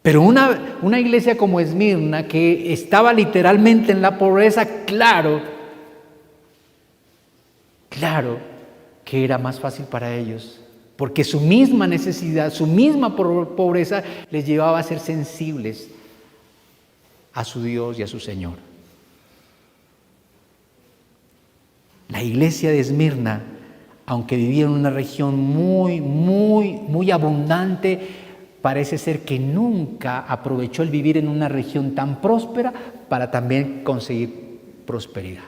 Pero una iglesia como Esmirna, que estaba literalmente en la pobreza, claro que era más fácil para ellos, porque su misma necesidad, su misma pobreza les llevaba a ser sensibles a su Dios y a su Señor. La iglesia de Esmirna, aunque vivía en una región muy abundante, parece ser que nunca aprovechó el vivir en una región tan próspera para también conseguir prosperidad.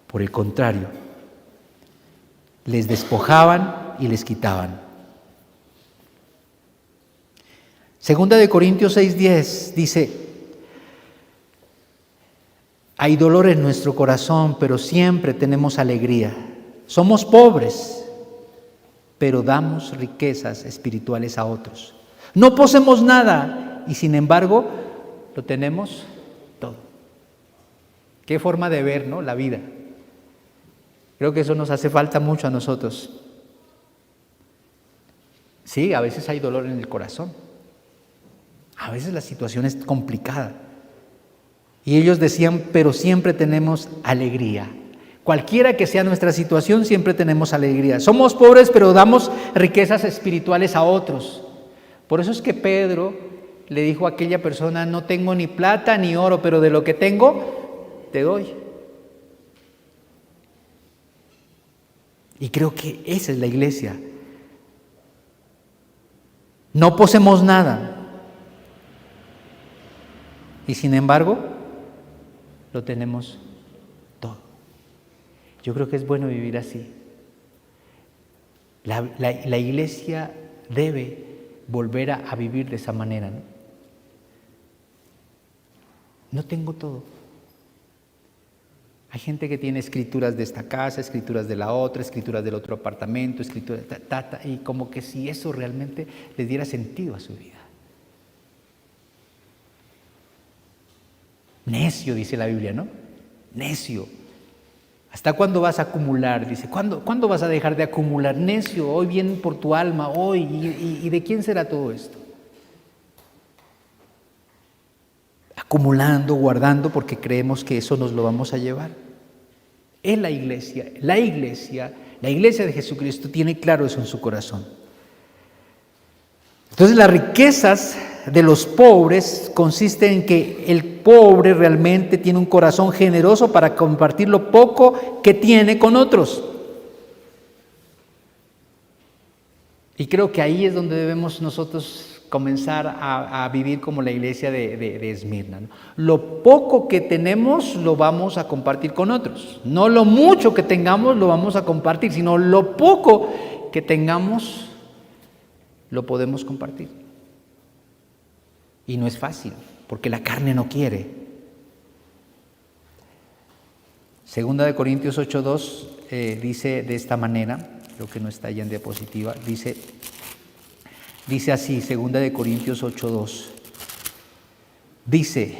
Por el contrario, les despojaban y les quitaban. Segunda de Corintios 6:10 dice: hay dolor en nuestro corazón, pero siempre tenemos alegría. Somos pobres, pero damos riquezas espirituales a otros. No poseemos nada y sin embargo lo tenemos todo. Qué forma de ver, ¿no?, la vida. Creo que eso nos hace falta mucho a nosotros. Sí, a veces hay dolor en el corazón. A veces la situación es complicada. Y ellos decían: pero siempre tenemos alegría. Cualquiera que sea nuestra situación, siempre tenemos alegría. Somos pobres, pero damos riquezas espirituales a otros. Por eso es que Pedro le dijo a aquella persona: no tengo ni plata ni oro, pero de lo que tengo, te doy. Y creo que esa es la iglesia. No poseemos nada. Y sin embargo, lo tenemos todo. Yo creo que es bueno vivir así. La iglesia debe volver a vivir de esa manera, ¿no? No tengo todo. Hay gente que tiene escrituras de esta casa, escrituras de la otra, escrituras del otro apartamento, escrituras y como que si eso realmente les diera sentido a su vida. Necio, dice la Biblia, ¿no? Necio. ¿Hasta cuándo vas a acumular? Dice, ¿cuándo vas a dejar de acumular? Necio, hoy viene por tu alma, hoy. ¿Y de quién será todo esto? Acumulando, guardando, porque creemos que eso nos lo vamos a llevar. Es la iglesia de Jesucristo tiene claro eso en su corazón. Entonces las riquezas de los pobres consisten en que pobre realmente tiene un corazón generoso para compartir lo poco que tiene con otros. Y creo que ahí es donde debemos nosotros comenzar a vivir como la iglesia de Esmirna, ¿no? Lo poco que tenemos lo vamos a compartir con otros. No lo mucho que tengamos lo vamos a compartir, sino lo poco que tengamos lo podemos compartir. Y no es fácil, porque la carne no quiere. Segunda de Corintios 8:2 dice de esta manera, creo que no está ya en diapositiva, dice así, segunda de Corintios 8:2. Dice,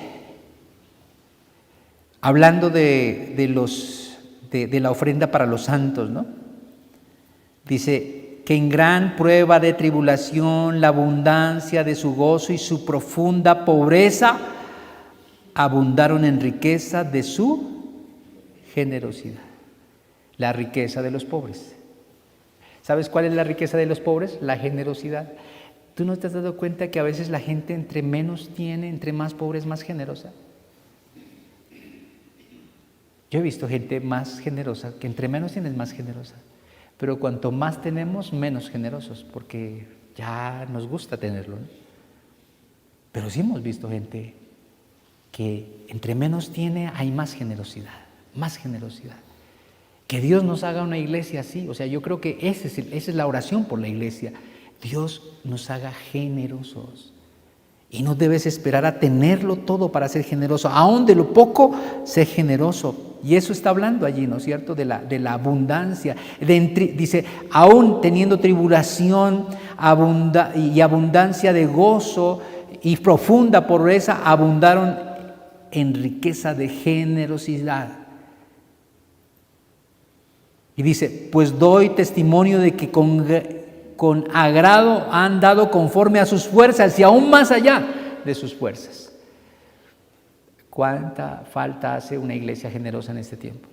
hablando de la ofrenda para los santos, ¿no? Dice que en gran prueba de tribulación, la abundancia de su gozo y su profunda pobreza abundaron en riqueza de su generosidad. La riqueza de los pobres. ¿Sabes cuál es la riqueza de los pobres? La generosidad. ¿Tú no te has dado cuenta que a veces la gente entre menos tiene, entre más pobre es más generosa? Yo he visto gente más generosa, que entre menos tienes más generosa. Pero cuanto más tenemos, menos generosos, porque ya nos gusta tenerlo, ¿no? Pero sí hemos visto gente que entre menos tiene hay más generosidad, más generosidad. Que Dios nos haga una iglesia así. O sea, yo creo que esa es la oración por la iglesia. Dios nos haga generosos. Y no debes esperar a tenerlo todo para ser generoso. Aún de lo poco, sé generoso. Y eso está hablando allí, ¿no es cierto? De la abundancia. Dice, aún teniendo tribulación y abundancia de gozo y profunda pobreza, abundaron en riqueza de generosidad. Y dice, pues doy testimonio de que con agrado han dado conforme a sus fuerzas y aún más allá de sus fuerzas. ¿Cuánta falta hace una iglesia generosa en este tiempo?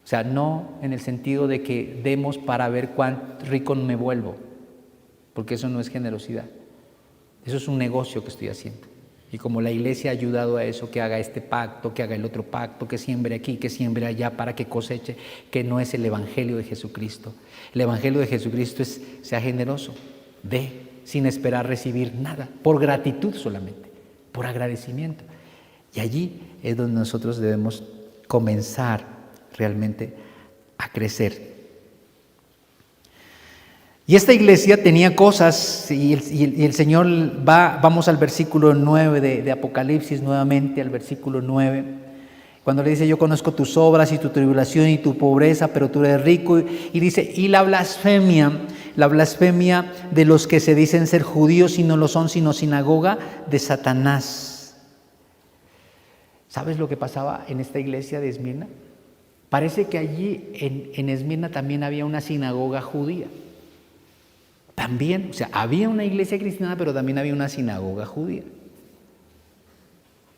O sea, no en el sentido de que demos para ver cuán rico me vuelvo, porque eso no es generosidad. Eso es un negocio que estoy haciendo. Y como la iglesia ha ayudado a eso, que haga este pacto, que haga el otro pacto, que siembre aquí, que siembre allá para que coseche, que no es el evangelio de Jesucristo. El evangelio de Jesucristo es, sea generoso, dé sin esperar recibir nada, por gratitud solamente, por agradecimiento. Y allí es donde nosotros debemos comenzar realmente a crecer. Y esta iglesia tenía cosas, y el Señor vamos al versículo 9 de Apocalipsis, nuevamente al versículo 9, cuando le dice, yo conozco tus obras y tu tribulación y tu pobreza, pero tú eres rico, y dice, y la blasfemia de los que se dicen ser judíos y no lo son, sino sinagoga de Satanás. ¿Sabes lo que pasaba en esta iglesia de Esmirna? Parece que allí en Esmirna también había una sinagoga judía. También, o sea, había una iglesia cristiana, pero también había una sinagoga judía.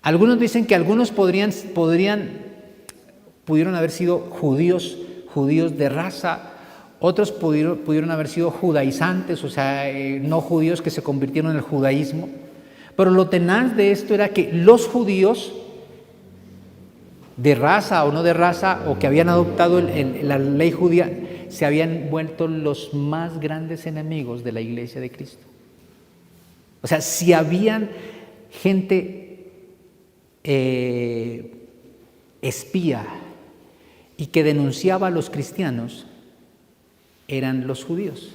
Algunos dicen que algunos pudieron haber sido judíos de raza, otros pudieron haber sido judaizantes, o sea, no judíos que se convirtieron en el judaísmo. Pero lo tenaz de esto era que los judíos, de raza o no de raza, o que habían adoptado la ley judía, se habían vuelto los más grandes enemigos de la iglesia de Cristo. O sea, si habían gente espía y que denunciaba a los cristianos, eran los judíos.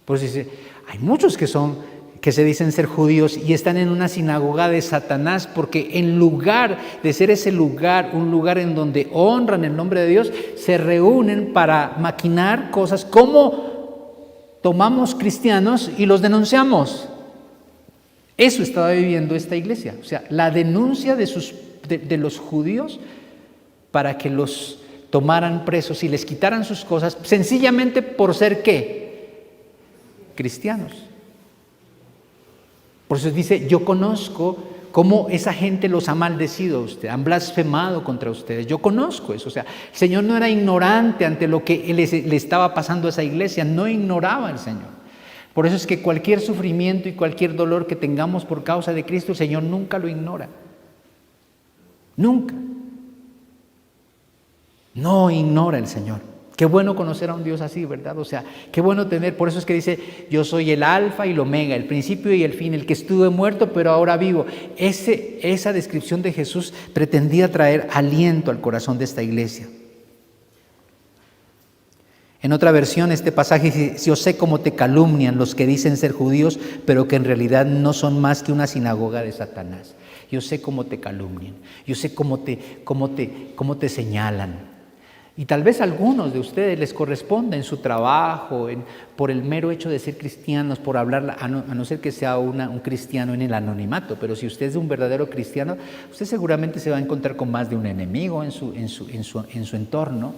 Por eso dice, hay muchos que se dicen ser judíos y están en una sinagoga de Satanás, porque en lugar de ser ese lugar, un lugar en donde honran el nombre de Dios, se reúnen para maquinar cosas como tomamos cristianos y los denunciamos. Eso estaba viviendo esta iglesia, o sea, la denuncia de los judíos para que los tomaran presos y les quitaran sus cosas, sencillamente por ser ¿qué? Cristianos. Por eso dice, yo conozco cómo esa gente los ha maldecido a ustedes, han blasfemado contra ustedes. Yo conozco eso. O sea, el Señor no era ignorante ante lo que le estaba pasando a esa iglesia, no ignoraba al Señor. Por eso es que cualquier sufrimiento y cualquier dolor que tengamos por causa de Cristo, el Señor nunca lo ignora. Nunca. No ignora el Señor. Qué bueno conocer a un Dios así, ¿verdad? O sea, qué bueno tener, por eso es que dice, yo soy el alfa y el omega, el principio y el fin, el que estuve muerto pero ahora vivo. Esa descripción de Jesús pretendía traer aliento al corazón de esta iglesia. En otra versión, este pasaje dice, yo sé cómo te calumnian los que dicen ser judíos, pero que en realidad no son más que una sinagoga de Satanás. Yo sé cómo te calumnian, yo sé cómo te señalan. Y tal vez a algunos de ustedes les corresponda en su trabajo, por el mero hecho de ser cristianos, por hablar, a no ser que sea un cristiano en el anonimato, pero si usted es un verdadero cristiano, usted seguramente se va a encontrar con más de un enemigo en su entorno.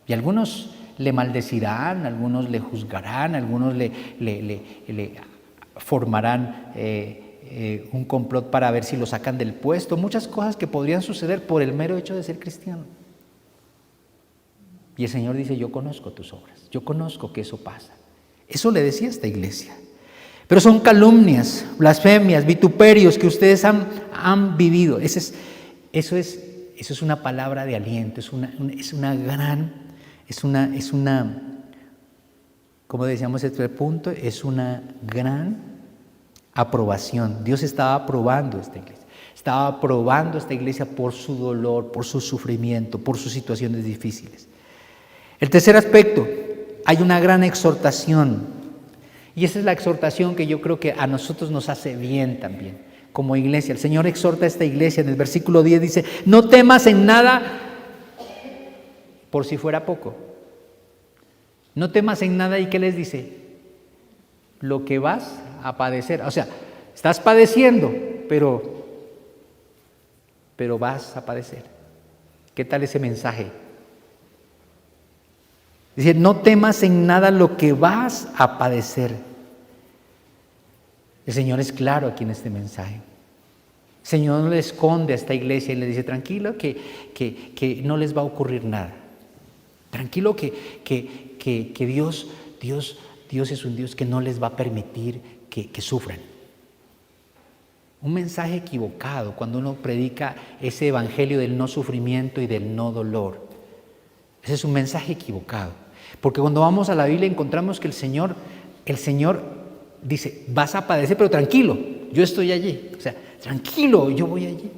Y algunos le maldecirán, algunos le juzgarán, algunos le formarán un complot para ver si lo sacan del puesto, muchas cosas que podrían suceder por el mero hecho de ser cristiano. Y el Señor dice, yo conozco tus obras, yo conozco que eso pasa. Eso le decía a esta iglesia. Pero son calumnias, blasfemias, vituperios que ustedes han vivido. Eso es una palabra de aliento, como decíamos en este punto, es una gran aprobación. Dios estaba aprobando esta iglesia. Estaba aprobando esta iglesia por su dolor, por su sufrimiento, por sus situaciones difíciles. El tercer aspecto, hay una gran exhortación. Y esa es la exhortación que yo creo que a nosotros nos hace bien también, como iglesia. El Señor exhorta a esta iglesia, en el versículo 10 dice, no temas en nada por si fuera poco. No temas en nada, ¿y qué les dice? Lo que vas a padecer. O sea, estás padeciendo, pero vas a padecer. ¿Qué tal ese mensaje? Dice, no temas en nada lo que vas a padecer. El Señor es claro aquí en este mensaje. El Señor no le esconde a esta iglesia y le dice, tranquilo que no les va a ocurrir nada. Tranquilo que Dios es un Dios que no les va a permitir que sufran. Un mensaje equivocado cuando uno predica ese evangelio del no sufrimiento y del no dolor. Ese es un mensaje equivocado. Porque cuando vamos a la Biblia encontramos que el Señor dice, vas a padecer, pero tranquilo, yo estoy allí. O sea, tranquilo, yo voy allí.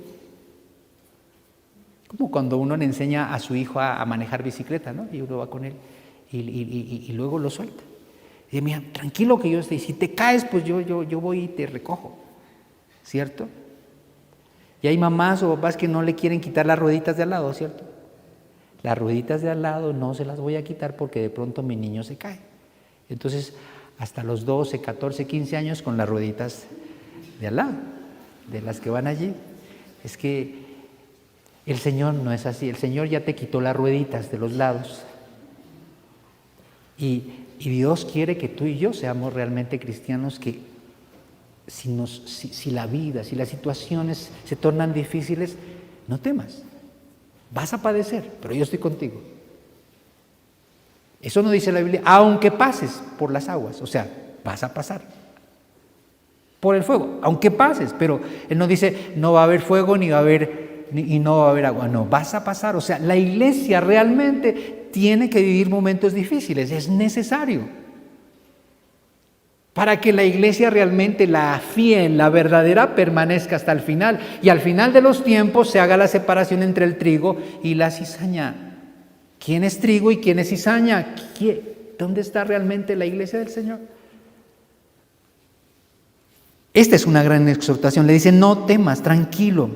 Como cuando uno le enseña a su hijo a manejar bicicleta, ¿no? Y uno va con él y luego lo suelta. Y dice, mira, tranquilo que yo estoy. Si te caes, pues yo voy y te recojo. ¿Cierto? Y hay mamás o papás que no le quieren quitar las rueditas de al lado, ¿cierto? Las rueditas de al lado no se las voy a quitar porque de pronto mi niño se cae. Entonces, hasta los 12, 14, 15 años con las rueditas de al lado, de las que van allí. Es que el Señor no es así. El Señor ya te quitó las rueditas de los lados. Y Dios quiere que tú y yo seamos realmente cristianos que si la vida, si las situaciones se tornan difíciles, no temas. Vas a padecer, pero yo estoy contigo. Eso no dice la Biblia, aunque pases por las aguas, o sea, vas a pasar por el fuego, aunque pases, pero Él no dice, no va a haber fuego y no va a haber agua, no, vas a pasar. O sea, la iglesia realmente tiene que vivir momentos difíciles, es necesario. Para que la iglesia realmente, la fiel, la verdadera, permanezca hasta el final. Y al final de los tiempos se haga la separación entre el trigo y la cizaña. ¿Quién es trigo y quién es cizaña? ¿Dónde está realmente la iglesia del Señor? Esta es una gran exhortación. Le dice, no temas, tranquilo.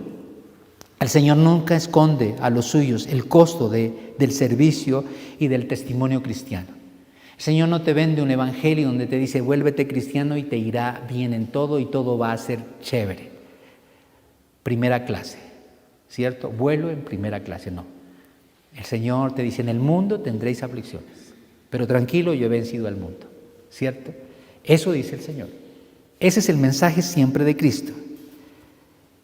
El Señor nunca esconde a los suyos el costo del servicio y del testimonio cristiano. El Señor no te vende un evangelio donde te dice, vuélvete cristiano y te irá bien en todo y todo va a ser chévere. Primera clase, ¿cierto? Vuelo en primera clase, no. El Señor te dice, en el mundo tendréis aflicciones, pero tranquilo, yo he vencido al mundo, ¿cierto? Eso dice el Señor. Ese es el mensaje siempre de Cristo.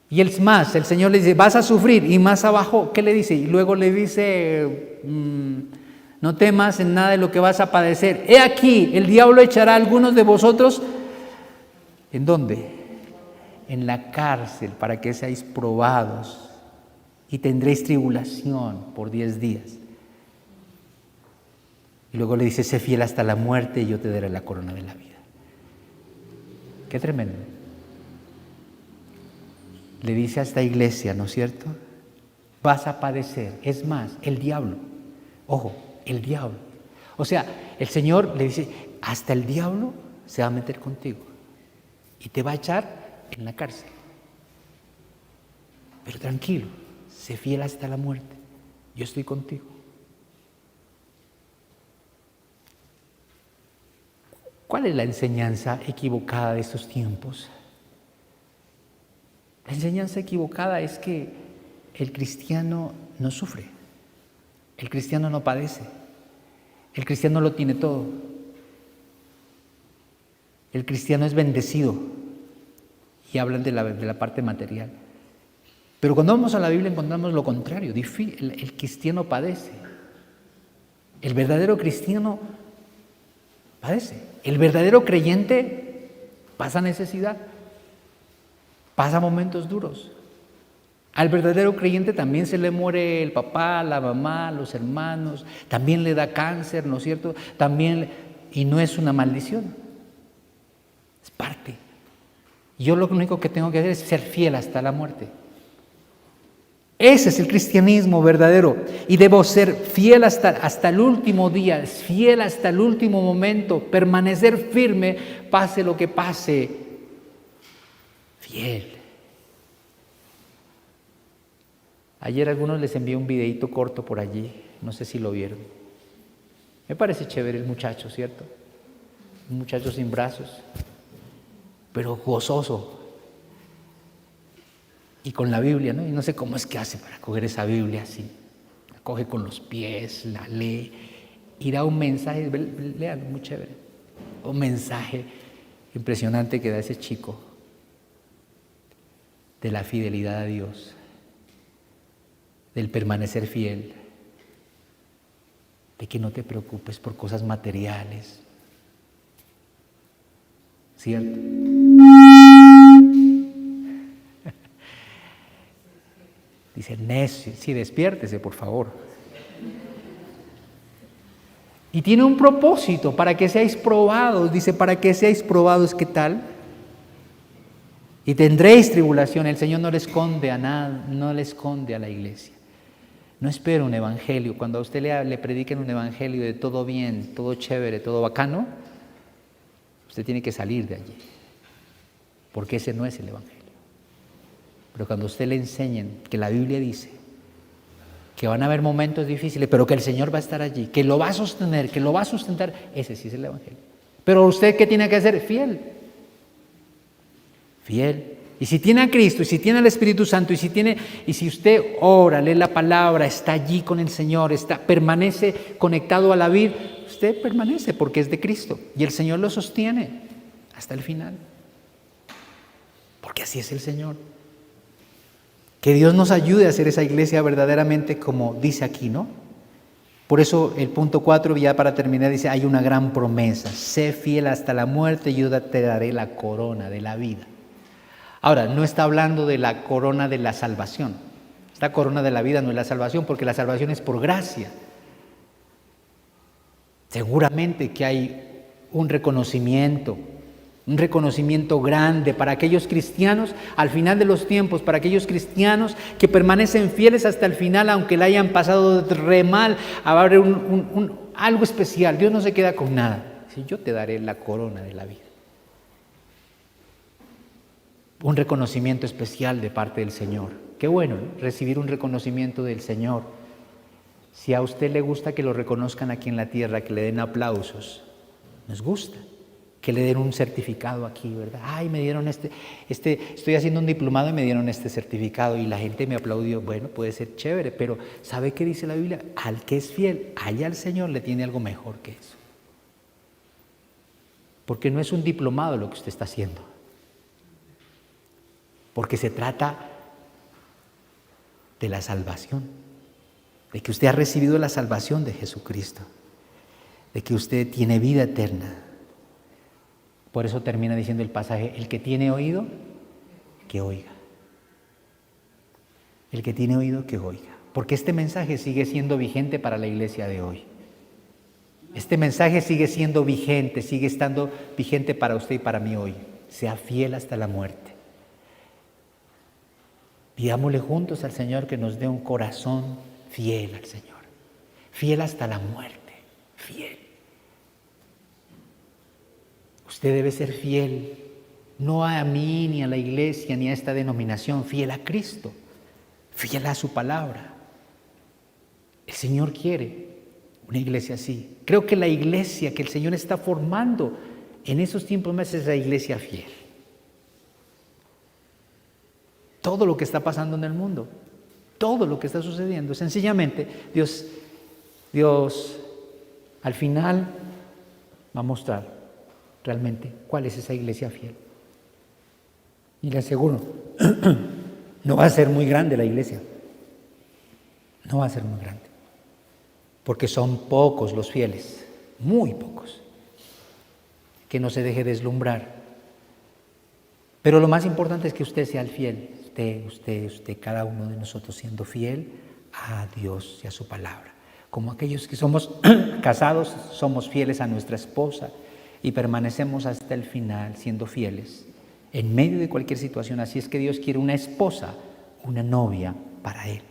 Y el Señor le dice, vas a sufrir, y más abajo, ¿qué le dice? Y luego le dice, no temas en nada de lo que vas a padecer. He aquí, el diablo echará a algunos de vosotros, ¿en dónde? En la cárcel, para que seáis probados. y tendréis tribulación por 10 días. Y luego le dice, sé fiel hasta la muerte y yo te daré la corona de la vida. Qué tremendo. Le dice a esta iglesia, ¿no es cierto? Vas a padecer. Es más, el diablo. Ojo, el diablo. O sea, el Señor le dice, hasta el diablo se va a meter contigo y te va a echar en la cárcel. Pero tranquilo, sé fiel hasta la muerte. Yo estoy contigo. ¿Cuál es la enseñanza equivocada de estos tiempos? La enseñanza equivocada es que el cristiano no sufre, el cristiano no padece, el cristiano lo tiene todo, el cristiano es bendecido y hablan de la parte material. Pero cuando vamos a la Biblia encontramos lo contrario, el cristiano padece, el verdadero cristiano padece, el verdadero creyente pasa necesidad, pasa momentos duros. Al verdadero creyente también se le muere el papá, la mamá, los hermanos, también le da cáncer, ¿no es cierto? También, y no es una maldición, es parte. Yo lo único que tengo que hacer es ser fiel hasta la muerte. Ese es el cristianismo verdadero y debo ser fiel hasta el último día, fiel hasta el último momento, permanecer firme, pase lo que pase, fiel. Ayer a algunos les envié un videíto corto por allí, no sé si lo vieron. Me parece chévere el muchacho, ¿cierto? Un muchacho sin brazos, pero gozoso. Y con la Biblia, ¿no? Y no sé cómo es que hace para coger esa Biblia así. La coge con los pies, la lee y da un mensaje, lean, muy chévere. Un mensaje impresionante que da ese chico de la fidelidad a Dios, del permanecer fiel, de que no te preocupes por cosas materiales, ¿cierto? Dice, necio, sí, despiértese, por favor. Y tiene un propósito, para que seáis probados, dice, para que seáis probados, ¿qué tal? Y tendréis tribulación. El Señor no le esconde a nada, no le esconde a la iglesia. No espera un evangelio. Cuando a usted le prediquen un evangelio de todo bien, todo chévere, todo bacano, usted tiene que salir de allí, porque ese no es el evangelio. Pero cuando a usted le enseñen que la Biblia dice que van a haber momentos difíciles, pero que el Señor va a estar allí, que lo va a sostener, que lo va a sustentar, ese sí es el evangelio. Pero usted, ¿qué tiene que hacer? Fiel. Fiel. Y si tiene a Cristo, y si tiene al Espíritu Santo, y si usted ora, lee la palabra, está allí con el Señor, permanece conectado a la vid, usted permanece porque es de Cristo. Y el Señor lo sostiene hasta el final. Porque así es el Señor. Que Dios nos ayude a hacer esa iglesia verdaderamente como dice aquí, ¿no? Por eso el punto 4, ya para terminar, dice, hay una gran promesa. Sé fiel hasta la muerte y yo te daré la corona de la vida. Ahora, no está hablando de la corona de la salvación. Esta corona de la vida no es la salvación, porque la salvación es por gracia. Seguramente que hay un reconocimiento grande para aquellos cristianos al final de los tiempos, para aquellos cristianos que permanecen fieles hasta el final, aunque la hayan pasado re mal, va a haber algo especial. Dios no se queda con nada. Si yo te daré la corona de la vida. Un reconocimiento especial de parte del Señor. Qué bueno, ¿eh? Recibir un reconocimiento del Señor. Si a usted le gusta que lo reconozcan aquí en la tierra, que le den aplausos, nos gusta. Que le den un certificado aquí, ¿verdad? Ay, me dieron estoy haciendo un diplomado y me dieron este certificado y la gente me aplaudió. Bueno, puede ser chévere, pero ¿sabe qué dice la Biblia? Al que es fiel, allá el Señor le tiene algo mejor que eso. Porque no es un diplomado lo que usted está haciendo. Porque se trata de la salvación, de que usted ha recibido la salvación de Jesucristo, de que usted tiene vida eterna. Por eso termina diciendo el pasaje, el que tiene oído, que oiga. El que tiene oído, que oiga. Porque este mensaje sigue siendo vigente para la iglesia de hoy. Este mensaje sigue siendo vigente, sigue estando vigente para usted y para mí hoy. Sea fiel hasta la muerte. Pidámosle juntos al Señor que nos dé un corazón fiel al Señor. Fiel hasta la muerte. Fiel. Usted debe ser fiel, no a mí, ni a la iglesia, ni a esta denominación, fiel a Cristo, fiel a su palabra. El Señor quiere una iglesia así. Creo que la iglesia que el Señor está formando en esos tiempos más es la iglesia fiel. Todo lo que está pasando en el mundo, todo lo que está sucediendo, sencillamente Dios al final va a mostrar realmente cuál es esa iglesia fiel. Y le aseguro, no va a ser muy grande la iglesia, no va a ser muy grande, porque son pocos los fieles, muy pocos, que no se deje deslumbrar. Pero lo más importante es que usted sea el fiel, usted, cada uno de nosotros siendo fiel a Dios y a su palabra. Como aquellos que somos casados, somos fieles a nuestra esposa y permanecemos hasta el final siendo fieles en medio de cualquier situación. Así es que Dios quiere una esposa, una novia para Él,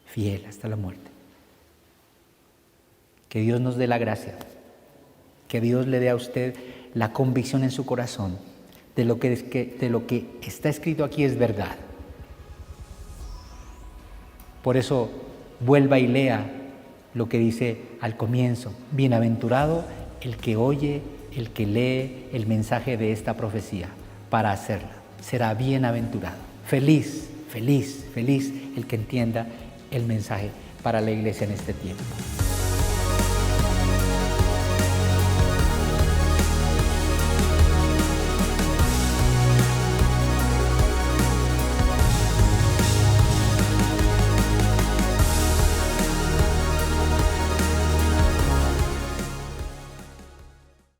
fiel hasta la muerte. Que Dios nos dé la gracia, que Dios le dé a usted la convicción en su corazón de lo que está escrito aquí es verdad. Por eso vuelva y lea lo que dice al comienzo: bienaventurado el que oye, el que lee el mensaje de esta profecía para hacerla, será bienaventurado. Feliz, feliz, feliz el que entienda el mensaje para la iglesia en este tiempo.